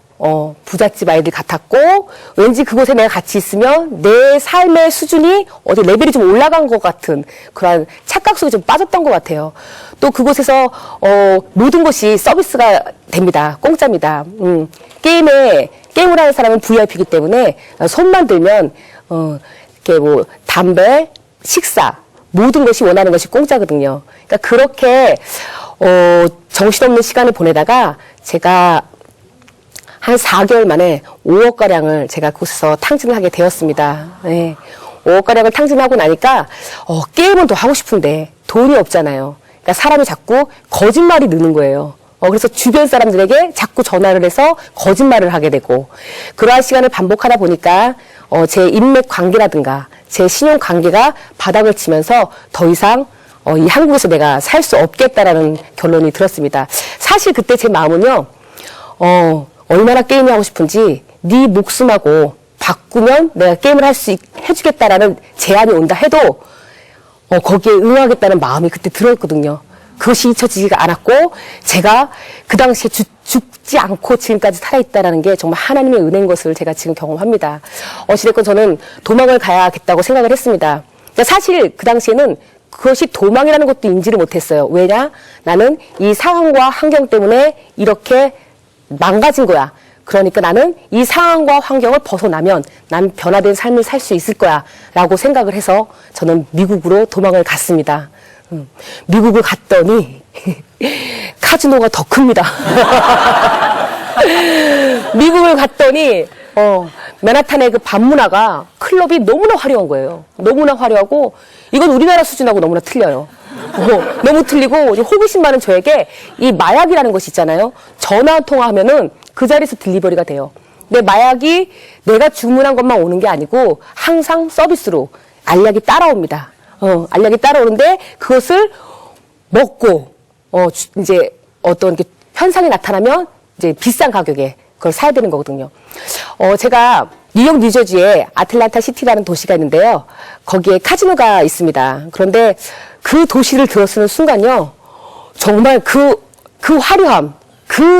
부잣집 아이들 같았고 왠지 그곳에 내가 같이 있으면 내 삶의 수준이 어디 레벨이 좀 올라간 것 같은 그런 착각 속에 좀 빠졌던 것 같아요. 또 그곳에서 모든 것이 서비스가 됩니다. 공짜입니다. 게임을 하는 사람은 VIP이기 때문에 손만 들면 이렇게 담배, 식사 모든 것이 원하는 것이 공짜거든요. 그러니까 그렇게 정신없는 시간을 보내다가 제가 한 4개월 만에 5억가량을 제가 그곳에서 탕진을 하게 되었습니다. 네. 5억가량을 탕진하고 나니까 게임은 더 하고 싶은데 돈이 없잖아요. 그러니까 사람이 자꾸 거짓말이 느는 거예요. 그래서 주변 사람들에게 자꾸 전화를 해서 거짓말을 하게 되고 그러한 시간을 반복하다 보니까 제 인맥 관계라든가 제 신용 관계가 바닥을 치면서 더 이상 이 한국에서 내가 살 수 없겠다라는 결론이 들었습니다. 사실 그때 제 마음은요. 얼마나 게임을 하고 싶은지 네 목숨하고 바꾸면 내가 게임을 해주겠다라는 제안이 온다 해도 거기에 응하겠다는 마음이 그때 들었거든요. 그것이 잊혀지지가 않았고 제가 그 당시에 죽지 않고 지금까지 살아있다는 게 정말 하나님의 은혜인 것을 제가 지금 경험합니다. 어찌됐건 저는 도망을 가야겠다고 생각을 했습니다. 사실 그 당시에는 그것이 도망이라는 것도 인지를 못했어요. 왜냐? 나는 이 상황과 환경 때문에 이렇게 망가진 거야. 그러니까 나는 이 상황과 환경을 벗어나면 난 변화된 삶을 살 수 있을 거야 라고 생각을 해서 저는 미국으로 도망을 갔습니다. 미국을 갔더니 카지노가 더 큽니다. 미국을 갔더니 맨하탄의 그 밤문화가 클럽이 너무나 화려한 거예요. 너무나 화려하고 이건 우리나라 수준하고 너무나 틀려요. 너무 틀리고 호기심 많은 저에게 이 마약이라는 것이 있잖아요. 전화 한 통화 하면은 그 자리에서 딜리버리가 돼요. 근데 마약이 내가 주문한 것만 오는 게 아니고 항상 서비스로 알약이 따라옵니다. 알약이 따라오는데 그것을 먹고 이제 어떤 이렇게 현상이 나타나면 이제 비싼 가격에 그걸 사야 되는 거거든요. 제가 뉴욕, 뉴저지에 아틀란타 시티라는 도시가 있는데요. 거기에 카지노가 있습니다. 그런데 그 도시를 들어서는 순간요. 정말 그 화려함,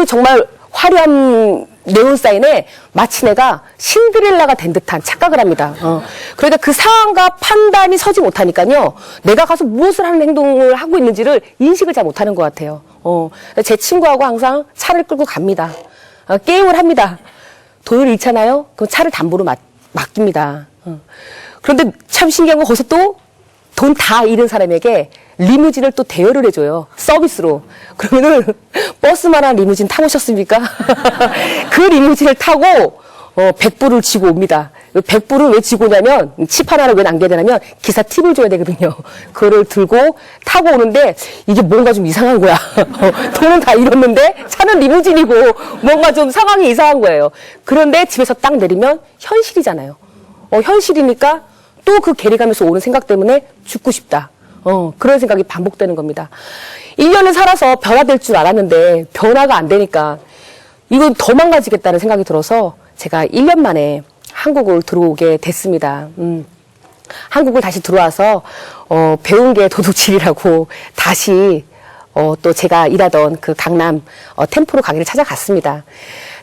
정말 화려한 네온사인에 마치 내가 신드렐라가 된 듯한 착각을 합니다. 그러니까 그 상황과 판단이 서지 못하니까요. 내가 가서 무엇을 하는 행동을 하고 있는지를 인식을 잘 못하는 것 같아요. 제 친구하고 항상 차를 끌고 갑니다. 게임을 합니다. 돈을 잃잖아요? 그럼 차를 담보로 맡깁니다. 그런데 참 신기한 건 거기서 또 돈 다 잃은 사람에게 리무진을 또 대여를 해줘요. 서비스로. 그러면은 버스만한 리무진 타보셨습니까? 그 리무진을 타고 100불을 지고 옵니다. 100불을 왜 지고 오냐면 칩 하나를 왜 남겨야 되냐면 기사 팁을 줘야 되거든요. 그거를 들고 타고 오는데 이게 뭔가 좀 이상한 거야. 돈은 다 잃었는데 차는 리무진이고 뭔가 좀 상황이 이상한 거예요. 그런데 집에서 딱 내리면 현실이잖아요. 현실이니까 또 그 괴리감에서 오는 생각 때문에 죽고 싶다. 그런 생각이 반복되는 겁니다. 1년을 살아서 변화될 줄 알았는데 변화가 안 되니까 이건 더 망가지겠다는 생각이 들어서 제가 1년 만에 한국을 들어오게 됐습니다. 한국을 다시 들어와서 배운 게 도둑질이라고 다시 또 제가 일하던 그 강남 템포로 가게를 찾아갔습니다.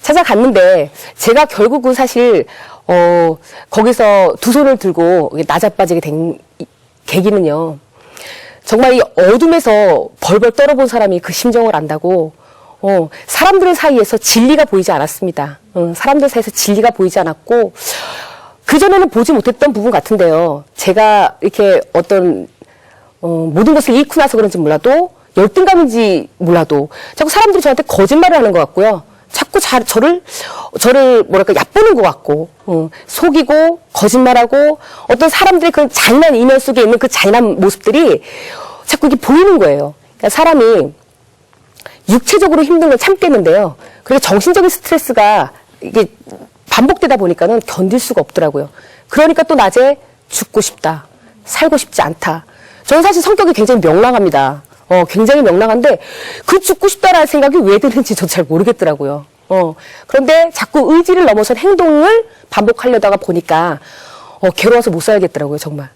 찾아갔는데 제가 결국은 사실 거기서 두 손을 들고 나자빠지게 된 계기는요. 정말 이 어둠에서 벌벌 떨어본 사람이 그 심정을 안다고 사람들 사이에서 진리가 보이지 않았습니다. 사람들 사이에서 진리가 보이지 않았고 그전에는 보지 못했던 부분 같은데요. 제가 이렇게 어떤 모든 것을 잃고 나서 그런지 몰라도 열등감인지 몰라도 자꾸 사람들이 저한테 거짓말을 하는 것 같고요. 자꾸 저를 뭐랄까 얕보는 것 같고 속이고 거짓말하고 어떤 사람들의 그 잔인한 이면 속에 있는 그 잔인한 모습들이 자꾸 이게 보이는 거예요. 그러니까 사람이 육체적으로 힘든 건 참겠는데요. 그리고 정신적인 스트레스가 이게 반복되다 보니까는 견딜 수가 없더라고요. 그러니까 또 낮에 죽고 싶다, 살고 싶지 않다. 저는 사실 성격이 굉장히 명랑합니다. 굉장히 명랑한데 그 죽고 싶다라는 생각이 왜 드는지 저도 잘 모르겠더라고요. 그런데 자꾸 의지를 넘어선 행동을 반복하려다가 보니까 괴로워서 못 살겠더라고요, 정말.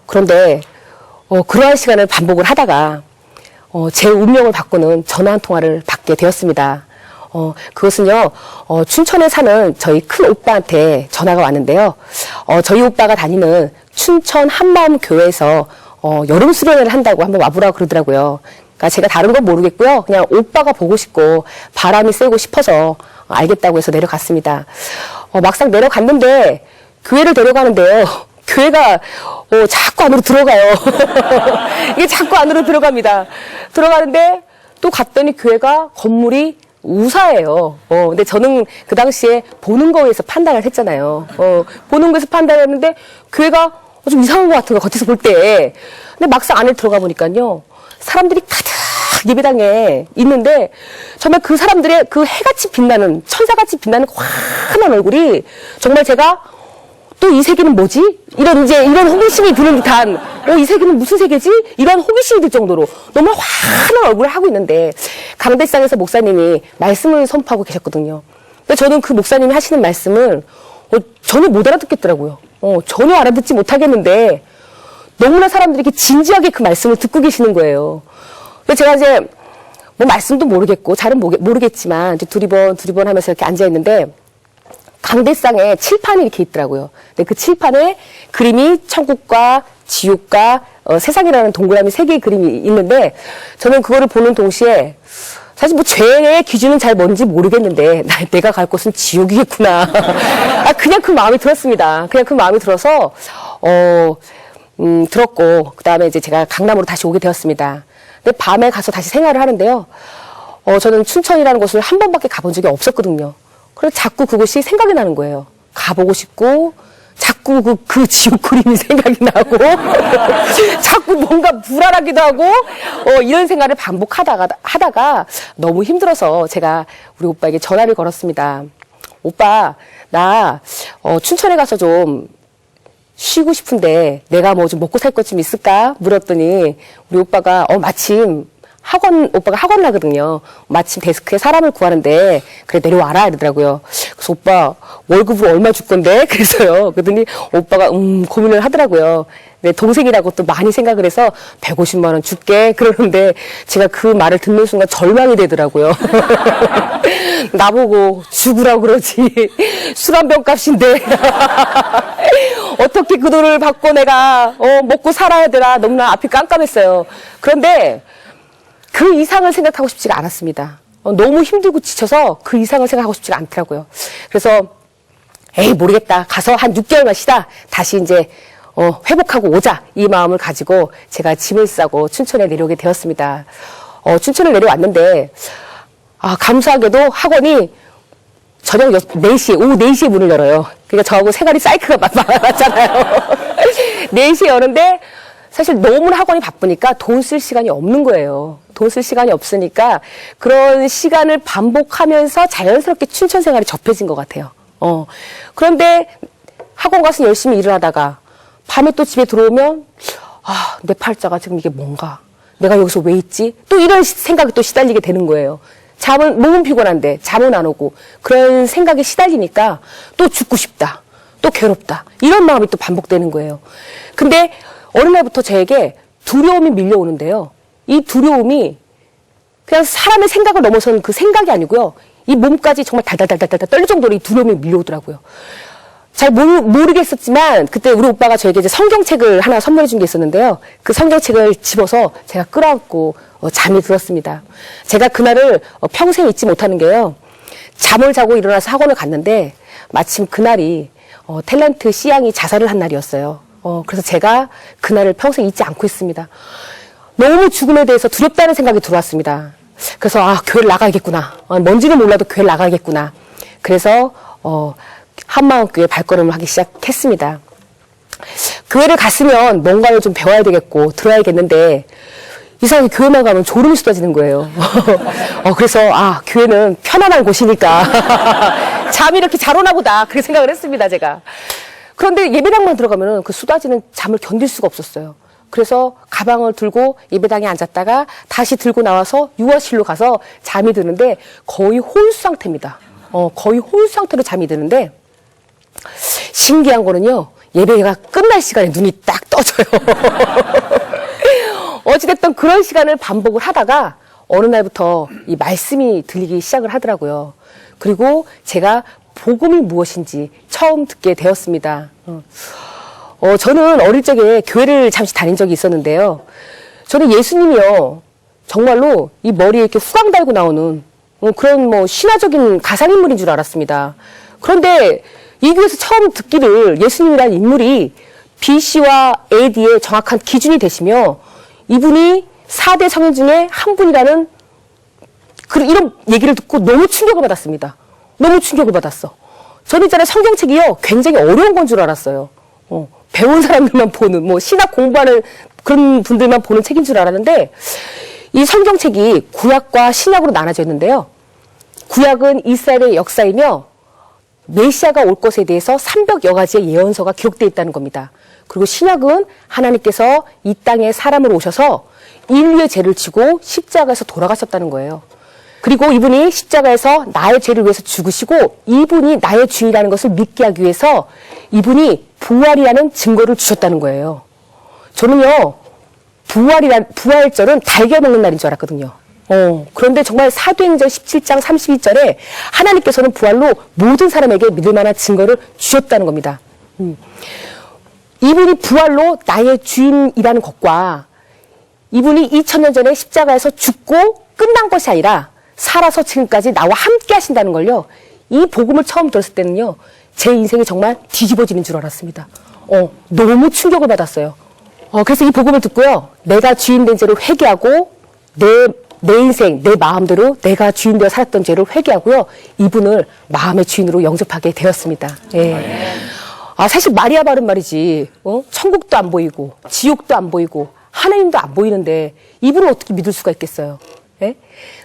그런데 그러한 시간을 반복을 하다가 제 운명을 바꾸는 전화 한 통화를 받게 되었습니다. 그것은요, 춘천에 사는 저희 큰 오빠한테 전화가 왔는데요. 저희 오빠가 다니는 춘천 한마음 교회에서 여름 수련회를 한다고 한번 와보라고 그러더라고요. 그러니까 제가 다른 건 모르겠고요. 그냥 오빠가 보고 싶고 바람이 쐬고 싶어서 알겠다고 해서 내려갔습니다. 막상 내려갔는데 교회를 데려가는데요. 교회가 자꾸 안으로 들어가요. 이게 자꾸 안으로 들어갑니다. 들어가는데 또 갔더니 교회가 건물이 우사예요. 근데 저는 그 당시에 보는 거에서 판단을 했잖아요. 보는 거에서 판단을 했는데 교회가 좀 이상한 것 같은 거 겉에서 볼 때. 근데 막상 안에 들어가 보니까요. 사람들이 가득 예배당에 있는데 정말 그 사람들의 그 해같이 빛나는 천사같이 빛나는 환한 얼굴이 정말 제가 또 이 세계는 뭐지? 이런 호기심이 드는 듯한 이 세계는 무슨 세계지? 이런 호기심이 들 정도로 너무 환한 얼굴을 하고 있는데 강대상에서 목사님이 말씀을 선포하고 계셨거든요. 근데 저는 그 목사님이 하시는 말씀을 전혀 못 알아듣겠더라고요. 전혀 알아듣지 못하겠는데 너무나 사람들이 이렇게 진지하게 그 말씀을 듣고 계시는 거예요. 그래서 제가 이제 뭐 말씀도 모르겠고 잘은 모르겠지만 이제 두리번 하면서 이렇게 앉아 있는데 강대상에 칠판이 이렇게 있더라고요. 근데 그 칠판에 그림이 천국과 지옥과 세상이라는 동그라미 3개의 그림이 있는데 저는 그거를 보는 동시에 사실 뭐 죄의 기준은 잘 뭔지 모르겠는데 내가 갈 곳은 지옥이겠구나. 그냥 그 마음이 들었습니다. 그냥 그 마음이 들어서 들었고 그다음에 이제 제가 강남으로 다시 오게 되었습니다. 근데 밤에 가서 다시 생활을 하는데요. 저는 춘천이라는 곳을 한 번밖에 가본 적이 없었거든요. 그래서 자꾸 그곳이 생각이 나는 거예요. 가보고 싶고, 자꾸 그 지옥 그림이 생각이 나고, 자꾸 뭔가 불안하기도 하고, 이런 생각을 하다가 너무 힘들어서 제가 우리 오빠에게 전화를 걸었습니다. 오빠, 나, 춘천에 가서 좀 쉬고 싶은데 내가 뭐 좀 먹고 살 것 좀 있을까? 물었더니 우리 오빠가, 마침, 오빠가 학원을 하거든요. 마침 데스크에 사람을 구하는데, 그래, 내려와라, 이러더라고요. 그래서 오빠, 월급으로 얼마 줄 건데? 그래서요. 그러더니 오빠가, 고민을 하더라고요. 내 동생이라고 또 많이 생각을 해서 150만 원 줄게. 그러는데, 제가 그 말을 듣는 순간 절망이 되더라고요. 나보고 죽으라고 그러지. 술 한 병 값인데. 어떻게 그 돈을 받고 내가, 먹고 살아야 되나. 너무나 앞이 깜깜했어요. 그런데, 그 이상을 생각하고 싶지가 않았습니다. 너무 힘들고 지쳐서 그 이상을 생각하고 싶지가 않더라고요. 그래서 에이 모르겠다. 가서 한 6개월만 쉬다 다시 이제 회복하고 오자 이 마음을 가지고 제가 짐을 싸고 춘천에 내려오게 되었습니다. 춘천에 내려왔는데 감사하게도 학원이 저녁 4시에 오후 4시에 문을 열어요. 그러니까 저하고 생활이 사이클가 맞잖아요. 4시에 여는데 사실 너무 학원이 바쁘니까 돈 쓸 시간이 없는 거예요. 돈 쓸 시간이 없으니까 그런 시간을 반복하면서 자연스럽게 춘천 생활이 접해진 것 같아요. 그런데 학원 가서 열심히 일을 하다가 밤에 또 집에 들어오면 내 팔자가 지금 이게 뭔가? 내가 여기서 왜 있지? 또 이런 생각이 또 시달리게 되는 거예요. 몸은 피곤한데 잠은 안 오고 그런 생각에 시달리니까 또 죽고 싶다. 또 괴롭다. 이런 마음이 또 반복되는 거예요. 근데 어느 날부터 저에게 두려움이 밀려오는데요. 이 두려움이 그냥 사람의 생각을 넘어서는 그 생각이 아니고요. 이 몸까지 정말 달달달달달 떨릴 정도로 이 두려움이 밀려오더라고요. 잘 모르겠었지만 그때 우리 오빠가 저에게 이제 성경책을 하나 선물해 준 게 있었는데요. 그 성경책을 집어서 제가 끌어안고 잠이 들었습니다. 제가 그날을 평생 잊지 못하는 게요. 잠을 자고 일어나서 학원을 갔는데 마침 그날이 탤런트 씨양이 자살을 한 날이었어요. 그래서 제가 그날을 평생 잊지 않고 있습니다. 너무 죽음에 대해서 두렵다는 생각이 들어왔습니다. 그래서 교회를 나가야겠구나. 뭔지는 몰라도 교회를 나가야겠구나. 그래서 한마음교회 발걸음을 하기 시작했습니다. 교회를 갔으면 뭔가를 좀 배워야 되겠고 들어야겠는데 이상하게 교회만 가면 졸음이 쏟아지는 거예요. 그래서 교회는 편안한 곳이니까 잠이 이렇게 잘 오나 보다 그렇게 생각을 했습니다. 제가. 그런데 예배당만 들어가면은 그 쏟아지는 잠을 견딜 수가 없었어요. 그래서 가방을 들고 예배당에 앉았다가 다시 들고 나와서 유아실로 가서 잠이 드는데 거의 혼수 상태입니다. 거의 혼수 상태로 잠이 드는데 신기한 거는요. 예배가 끝날 시간에 눈이 딱 떠져요. 어찌됐든 그런 시간을 반복을 하다가 어느 날부터 이 말씀이 들리기 시작을 하더라고요. 그리고 제가 복음이 무엇인지 처음 듣게 되었습니다. 저는 어릴 적에 교회를 잠시 다닌 적이 있었는데요. 저는 예수님이요. 정말로 이 머리에 이렇게 후광 달고 나오는 그런 신화적인 가상인물인 줄 알았습니다. 그런데 이 교회에서 처음 듣기를 예수님이라는 인물이 BC와 AD의 정확한 기준이 되시며 이분이 4대 성인 중에 한 분이라는 이런 얘기를 듣고 너무 충격을 받았습니다. 너무 충격을 받았어. 저는 있잖아요. 성경책이요. 굉장히 어려운 건 줄 알았어요. 배운 사람들만 보는, 신학 공부하는 그런 분들만 보는 책인 줄 알았는데, 이 성경책이 구약과 신약으로 나눠져 있는데요. 구약은 이스라엘의 역사이며, 메시아가 올 것에 대해서 300여 가지의 예언서가 기록되어 있다는 겁니다. 그리고 신약은 하나님께서 이 땅에 사람으로 오셔서 인류의 죄를 지고 십자가에서 돌아가셨다는 거예요. 그리고 이분이 십자가에서 나의 죄를 위해서 죽으시고 이분이 나의 주인이라는 것을 믿게 하기 위해서 이분이 부활이라는 증거를 주셨다는 거예요. 저는요. 부활절은 달걀 먹는 날인 줄 알았거든요. 그런데 정말 사도행전 17장 32절에 하나님께서는 부활로 모든 사람에게 믿을 만한 증거를 주셨다는 겁니다. 이분이 부활로 나의 주인이라는 것과 이분이 2000년 전에 십자가에서 죽고 끝난 것이 아니라 살아서 지금까지 나와 함께 하신다는 걸요. 이 복음을 처음 들었을 때는요. 제 인생이 정말 뒤집어지는 줄 알았습니다. 너무 충격을 받았어요. 그래서 이 복음을 듣고요. 내가 주인된 죄를 회개하고 내 인생, 내 마음대로 내가 주인되어 살았던 죄를 회개하고요. 이분을 마음의 주인으로 영접하게 되었습니다. 예. 사실 말이야 바른 말이지. 천국도 안 보이고 지옥도 안 보이고 하나님도 안 보이는데 이분을 어떻게 믿을 수가 있겠어요? 예?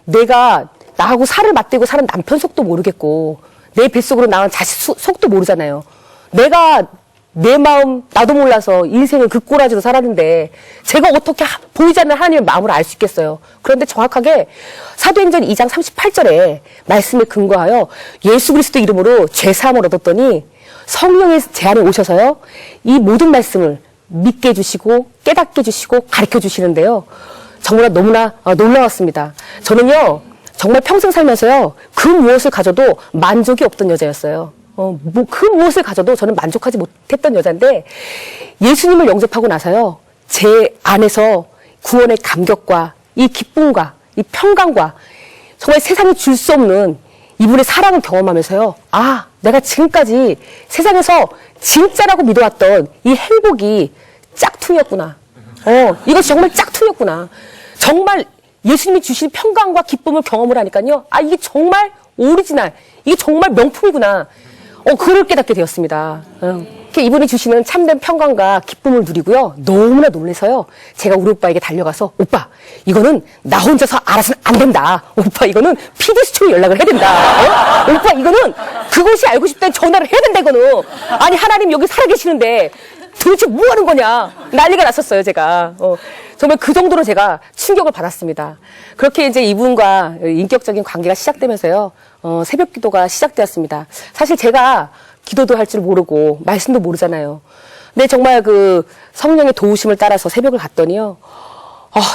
내가 나하고 살을 맞대고 사는 남편 속도 모르겠고 내 뱃속으로 나온 자식 속도 모르잖아요. 내가 내 마음 나도 몰라서 인생을 그 꼬라지로 살았는데 제가 어떻게 보이지 않는 하나님의 마음을 알 수 있겠어요. 그런데 정확하게 사도행전 2장 38절에 말씀에 근거하여 예수 그리스도 이름으로 죄사함을 얻었더니 성령의 제 안에 오셔서요. 이 모든 말씀을 믿게 해주시고 깨닫게 해주시고 가르쳐 주시는데요. 정말 너무나 놀라웠습니다. 저는요. 정말 평생 살면서요. 그 무엇을 가져도 만족이 없던 여자였어요. 그 무엇을 가져도 저는 만족하지 못했던 여자인데 예수님을 영접하고 나서요. 제 안에서 구원의 감격과 이 기쁨과 이 평강과 정말 세상이 줄 수 없는 이분의 사랑을 경험하면서요. 내가 지금까지 세상에서 진짜라고 믿어왔던 이 행복이 짝퉁이었구나. 이것이 정말 짝퉁이었구나. 정말 예수님이 주신 평강과 기쁨을 경험을 하니까요. 이게 정말 오리지널, 이게 정말 명품이구나. 그걸 깨닫게 되었습니다. 이분이 주시는 참된 평강과 기쁨을 누리고요. 너무나 놀라서요. 제가 우리 오빠에게 달려가서 오빠 이거는 나 혼자서 알아서는 안 된다. 오빠 이거는 PD수첩에 연락을 해야 된다. 오빠 이거는 그것이 알고 싶다는 전화를 해야 된다 이거는. 아니 하나님 여기 살아계시는데 도대체 뭐 하는 거냐. 난리가 났었어요 제가. 정말 그 정도로 제가 충격을 받았습니다. 그렇게 이제 이분과 인격적인 관계가 시작되면서요. 새벽 기도가 시작되었습니다. 사실 제가 기도도 할 줄 모르고 말씀도 모르잖아요. 근데 정말 그 성령의 도우심을 따라서 새벽을 갔더니요.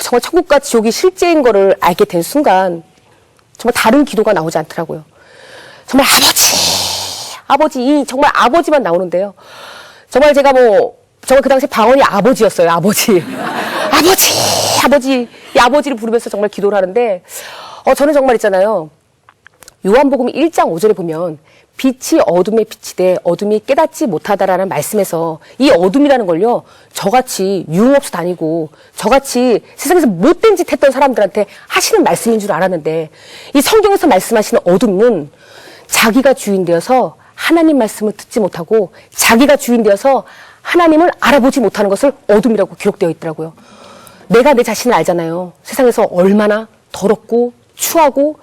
정말 천국과 지옥이 실제인 거를 알게 된 순간 정말 다른 기도가 나오지 않더라고요. 정말 아버지 정말 아버지만 나오는데요. 정말 제가 정말 그 당시 방언이 아버지였어요. 아버지. 이 아버지를 부르면서 정말 기도를 하는데 저는 정말 있잖아요. 요한복음 1장 5절에 보면 빛이 어둠에 비치되 어둠이 깨닫지 못하다라는 말씀에서 이 어둠이라는 걸요. 저같이 유흥업소 다니고 저같이 세상에서 못된 짓 했던 사람들한테 하시는 말씀인 줄 알았는데 이 성경에서 말씀하시는 어둠은 자기가 주인 되어서 하나님 말씀을 듣지 못하고 자기가 주인 되어서 하나님을 알아보지 못하는 것을 어둠이라고 기록되어 있더라고요. 내가 내 자신을 알잖아요. 세상에서 얼마나 더럽고 추하고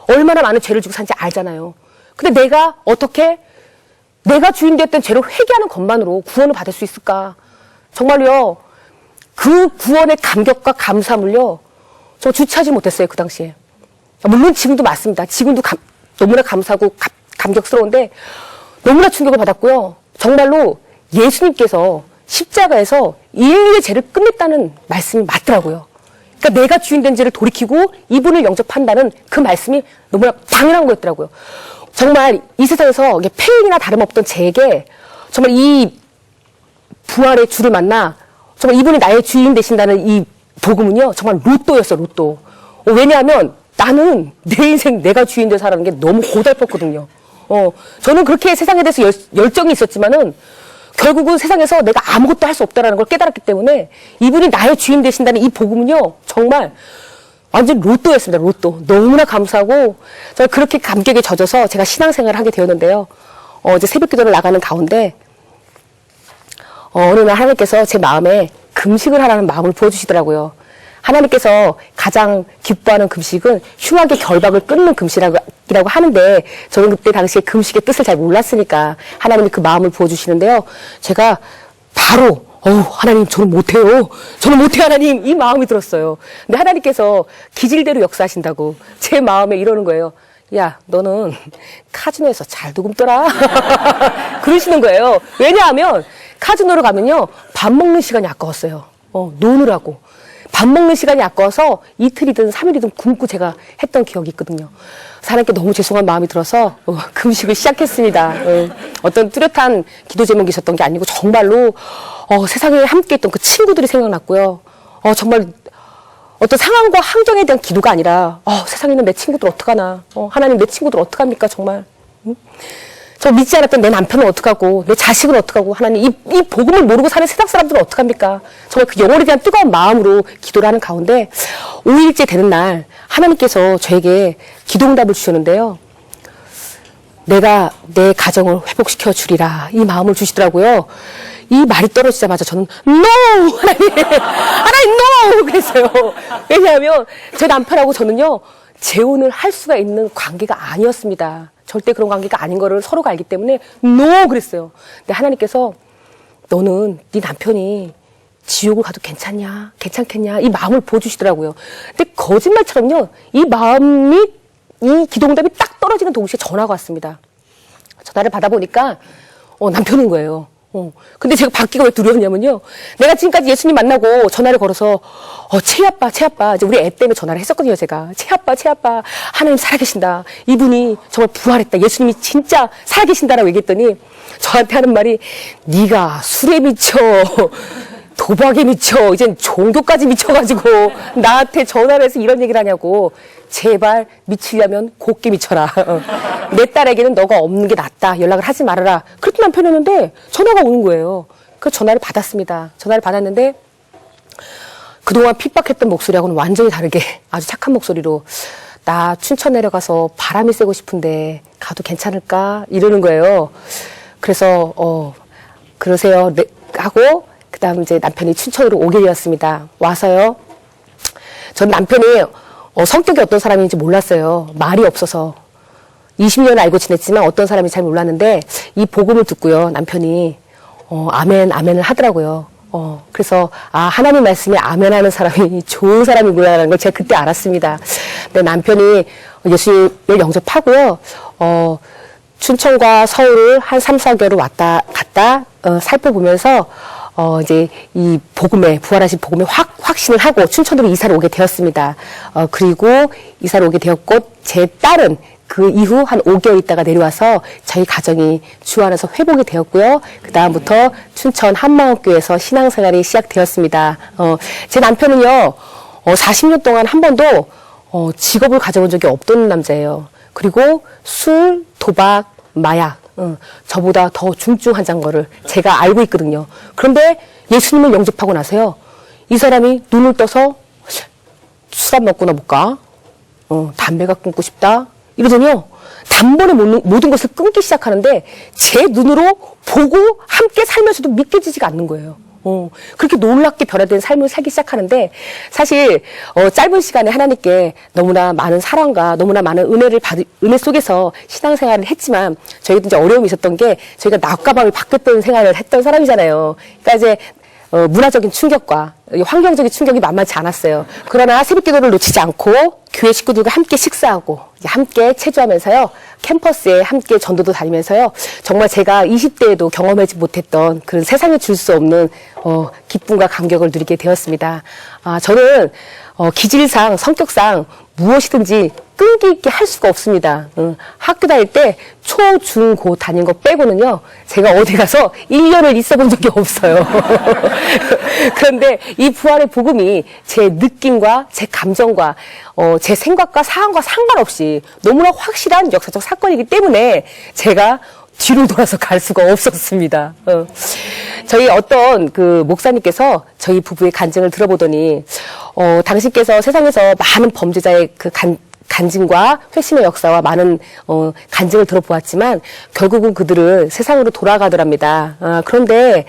얼마나 많은 죄를 지고 산지 알잖아요. 근데 내가 어떻게 내가 주인 되었던 죄를 회개하는 것만으로 구원을 받을 수 있을까? 정말요. 그 구원의 감격과 감사함을요. 저 주체하지 못했어요. 그 당시에. 물론 지금도 맞습니다. 지금도 너무나 감사하고 감격스러운데 너무나 충격을 받았고요. 정말로 예수님께서 십자가에서 인류의 죄를 끝냈다는 말씀이 맞더라고요. 그러니까 내가 주인된 죄를 돌이키고 이분을 영접한다는 그 말씀이 너무나 당연한 거였더라고요. 정말 이 세상에서 폐인이나 다름없던 제게 정말 이 부활의 주를 만나 정말 이분이 나의 주인 되신다는 이 복음은요. 정말 로또였어요. 로또. 왜냐하면 나는 내 인생 내가 주인 되어 살아가는 게 너무 고달팠거든요. 저는 그렇게 세상에 대해서 열정이 있었지만은 결국은 세상에서 내가 아무것도 할 수 없다는 걸 깨달았기 때문에 이분이 나의 주인 되신다는 이 복음은요. 정말 완전 로또였습니다. 로또. 너무나 감사하고 저는 그렇게 감격에 젖어서 제가 신앙생활을 하게 되었는데요. 이제 새벽 기도를 나가는 가운데 어느 날 하나님께서 제 마음에 금식을 하라는 마음을 부어주시더라고요. 하나님께서 가장 기뻐하는 금식은 흉악의 결박을 끊는 금식이라고 하는데 저는 그때 당시에 금식의 뜻을 잘 몰랐으니까 하나님이 그 마음을 부어주시는데요. 제가 바로 하나님 저는 못해요. 저는 못해요 하나님 이 마음이 들었어요. 근데 하나님께서 기질대로 역사하신다고 제 마음에 이러는 거예요. 야 너는 카지노에서 잘 두금떠라 그러시는 거예요. 왜냐하면 카지노를 가면요 밥 먹는 시간이 아까웠어요. 노느라고. 밥 먹는 시간이 아까워서 이틀이든 3일이든 굶고 제가 했던 기억이 있거든요. 하나님께 너무 죄송한 마음이 들어서 금식을 시작했습니다. 어떤 뚜렷한 기도 제목이 있었던 게 아니고 정말로 세상에 함께 있던 그 친구들이 생각났고요. 정말 어떤 상황과 환경에 대한 기도가 아니라 세상에 있는 내 친구들 어떡하나, 하나님 내 친구들 어떡합니까 정말. 저 믿지 않았던 내 남편은 어떡하고, 내 자식은 어떡하고, 하나님 이 복음을 모르고 사는 세상 사람들은 어떡합니까? 정말 그 영혼에 대한 뜨거운 마음으로 기도를 하는 가운데 5일째 되는 날 하나님께서 저에게 기도응답을 주셨는데요. 내가 내 가정을 회복시켜 주리라 이 마음을 주시더라고요. 이 말이 떨어지자마자 저는 NO! 하나님 NO! 그랬어요. 왜냐하면 제 남편하고 저는요, 재혼을 할 수가 있는 관계가 아니었습니다. 절대 그런 관계가 아닌 거를 서로가 알기 때문에 NO! 그랬어요. 근데 하나님께서 너는 네 남편이 지옥을 가도 괜찮냐? 괜찮겠냐? 이 마음을 보여주시더라고요. 근데 거짓말처럼요, 이 마음이, 이 기도응답이 딱 떨어지는 동시에 전화가 왔습니다. 전화를 받아보니까, 남편인 거예요. 근데 제가 받기가 왜 두려웠냐면요. 내가 지금까지 예수님 만나고 전화를 걸어서, 채아빠. 이제 우리 애 때문에 전화를 했었거든요, 제가. 채아빠. 하나님 살아계신다. 이분이 정말 부활했다. 예수님이 진짜 살아계신다라고 얘기했더니, 저한테 하는 말이, 네가 술에 미쳐. 도박에 미쳐. 이젠 종교까지 미쳐가지고 나한테 전화를 해서 이런 얘기를 하냐고. 제발 미치려면 곱게 미쳐라. 내 딸에게는 너가 없는 게 낫다. 연락을 하지 말아라. 그렇게 남편이었는데 전화가 오는 거예요. 그 전화를 받았습니다. 전화를 받았는데 그동안 핍박했던 목소리하고는 완전히 다르게 아주 착한 목소리로 나 춘천 내려가서 바람이 쐬고 싶은데 가도 괜찮을까? 이러는 거예요. 그래서 그러세요. 네, 하고 그 다음 이제 남편이 춘천으로 오게 되었습니다. 와서요. 전 남편이 성격이 어떤 사람인지 몰랐어요. 말이 없어서. 20년을 알고 지냈지만 어떤 사람인지 잘 몰랐는데 이 복음을 듣고요. 남편이 아멘을 하더라고요. 그래서 하나님 말씀에 아멘하는 사람이 좋은 사람이구나라는 걸 제가 그때 알았습니다. 근데 남편이 예수님을 영접하고요. 춘천과 서울을 한 3, 4개월 왔다 갔다 살펴보면서 이제 이 복음에, 부활하신 복음에 확신을 하고 춘천으로 이사를 오게 되었습니다. 그리고 이사를 오게 되었고, 제 딸은 그 이후 한 5개월 있다가 내려와서 저희 가정이 주 안에서 회복이 되었고요. 그다음부터 춘천 한마음교회에서 신앙생활이 시작되었습니다. 제 남편은요, 40년 동안 한 번도 직업을 가져본 적이 없던 남자예요. 그리고 술, 도박, 마약, 저보다 더 중증환자인 거를 제가 알고 있거든요. 그런데 예수님을 영접하고 나서요, 이 사람이 눈을 떠서 술 안 먹고나 볼까? 담배가 끊고 싶다? 이러더니요, 단번에 모든 것을 끊기 시작하는데 제 눈으로 보고 함께 살면서도 믿겨지지가 않는 거예요. 그렇게 놀랍게 변화된 삶을 살기 시작하는데, 사실 짧은 시간에 하나님께 너무나 많은 사랑과 너무나 많은 은혜 속에서 신앙생활을 했지만, 저희도 이제 어려움이 있었던 게, 저희가 낮과 밤을 바뀌었던 생활을 했던 사람이잖아요. 그러니까 이제 문화적인 충격과 환경적인 충격이 만만치 않았어요. 그러나 새벽기도를 놓치지 않고 교회 식구들과 함께 식사하고 함께 체조하면서요, 캠퍼스에 함께 전도도 다니면서요, 정말 제가 20대에도 경험하지 못했던 그런 세상에 줄 수 없는 기쁨과 감격을 누리게 되었습니다. 저는 기질상, 성격상 무엇이든지 끈기 있게 할 수가 없습니다. 학교 다닐 때 초, 중, 고 다닌 거 빼고는요, 제가 어디 가서 1년을 있어 본 적이 없어요. 그런데 이 부활의 복음이 제 느낌과 제 감정과 제 생각과 상황과 상관없이 너무나 확실한 역사적 사건이기 때문에 제가 뒤로 돌아서 갈 수가 없었습니다. 저희 어떤 그 목사님께서 저희 부부의 간증을 들어보더니, 당신께서 세상에서 많은 범죄자의 그 간증과 회심의 역사와 많은 간증을 들어보았지만 결국은 그들은 세상으로 돌아가더랍니다. 그런데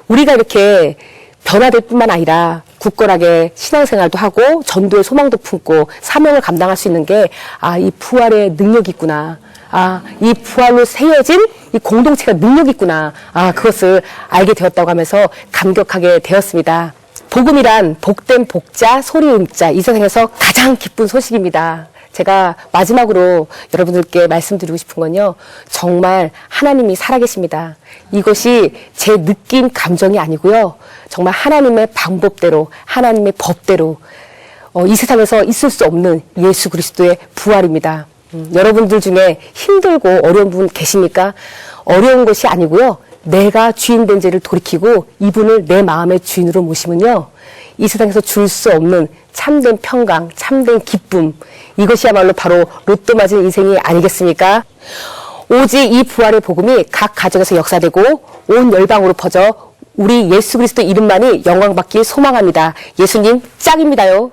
우리가 이렇게 변화될 뿐만 아니라 굳건하게 신앙생활도 하고 전도의 소망도 품고 사명을 감당할 수 있는 게, 이 부활의 능력이 있구나. 이 부활로 세워진 이 공동체가 능력이 있구나. 그것을 알게 되었다고 하면서 감격하게 되었습니다. 복음이란 복된 복자, 소리 음자, 이 세상에서 가장 기쁜 소식입니다. 제가 마지막으로 여러분들께 말씀드리고 싶은 건요. 정말 하나님이 살아계십니다. 이것이 제 느낌, 감정이 아니고요. 정말 하나님의 방법대로, 하나님의 법대로 이 세상에서 있을 수 없는 예수 그리스도의 부활입니다. 여러분들 중에 힘들고 어려운 분 계십니까? 어려운 것이 아니고요. 내가 주인 된 죄를 돌이키고 이분을 내 마음의 주인으로 모시면요. 이 세상에서 줄 수 없는 참된 평강, 참된 기쁨, 이것이야말로 바로 로또 맞은 인생이 아니겠습니까? 오직 이 부활의 복음이 각 가정에서 역사되고 온 열방으로 퍼져 우리 예수 그리스도 이름만이 영광받길 소망합니다. 예수님 짱입니다요.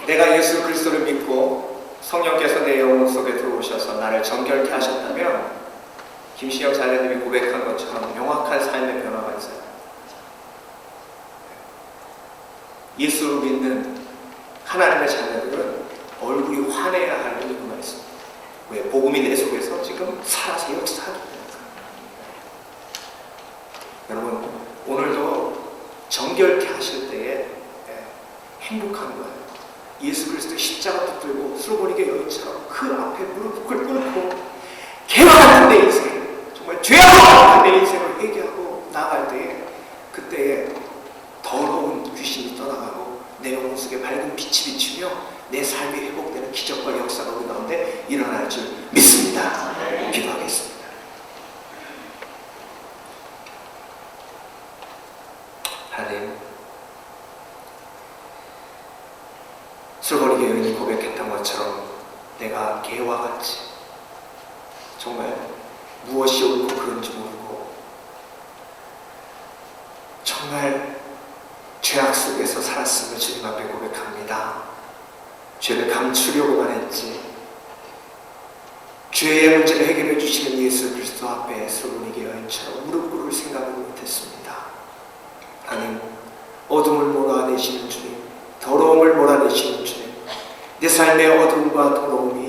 내가 예수 그리스도를 믿고 성령께서 내 영혼 속에 들어오셔서 나를 정결케 하셨다면 김시영 자매님이 고백한 것처럼 명확한 삶의 변화가 있어요. 예수를 믿는 하나님의 자녀들은 얼굴이 환해야 할 이유가 있습니다. 왜? 복음이 내 속에서 지금 살아서 역사하기 때문에. 여러분, 오늘도 정결케 하실 때에 행복한 거예요. 예수 그리스도 십자가 붙들고 술버리게 여인처럼 그 앞에 무릎을 꿇고 개와 같은 내 인생, 정말 죄악과 같은 내 인생을 회개하고 나아갈 때에 그때에 더러운 귀신이 떠나가고 내 영혼 속에 밝은 빛이 비치며 내 삶이 회복되는 기적과 역사가 우리 가운데 일어날 줄 믿습니다. 기도하겠습니다. 하나님, 술버리게 여인이 고백했던 것처럼 내가 개와 같이 정말 무엇이 옳고 그른지 모르고 정말 죄악 속에서 살았음을 주님 앞에 고백합니다. 죄를 감추려고만 했지 죄의 문제를 해결해 주시는 예수 그리스도 앞에 술버리게 여인처럼 무릎 꿇을 생각을 못했습니다. 하나님, 어둠을 몰아내시는 주님, 더러움을 몰아내시는 주님, 내 삶의 어둠과 더러움이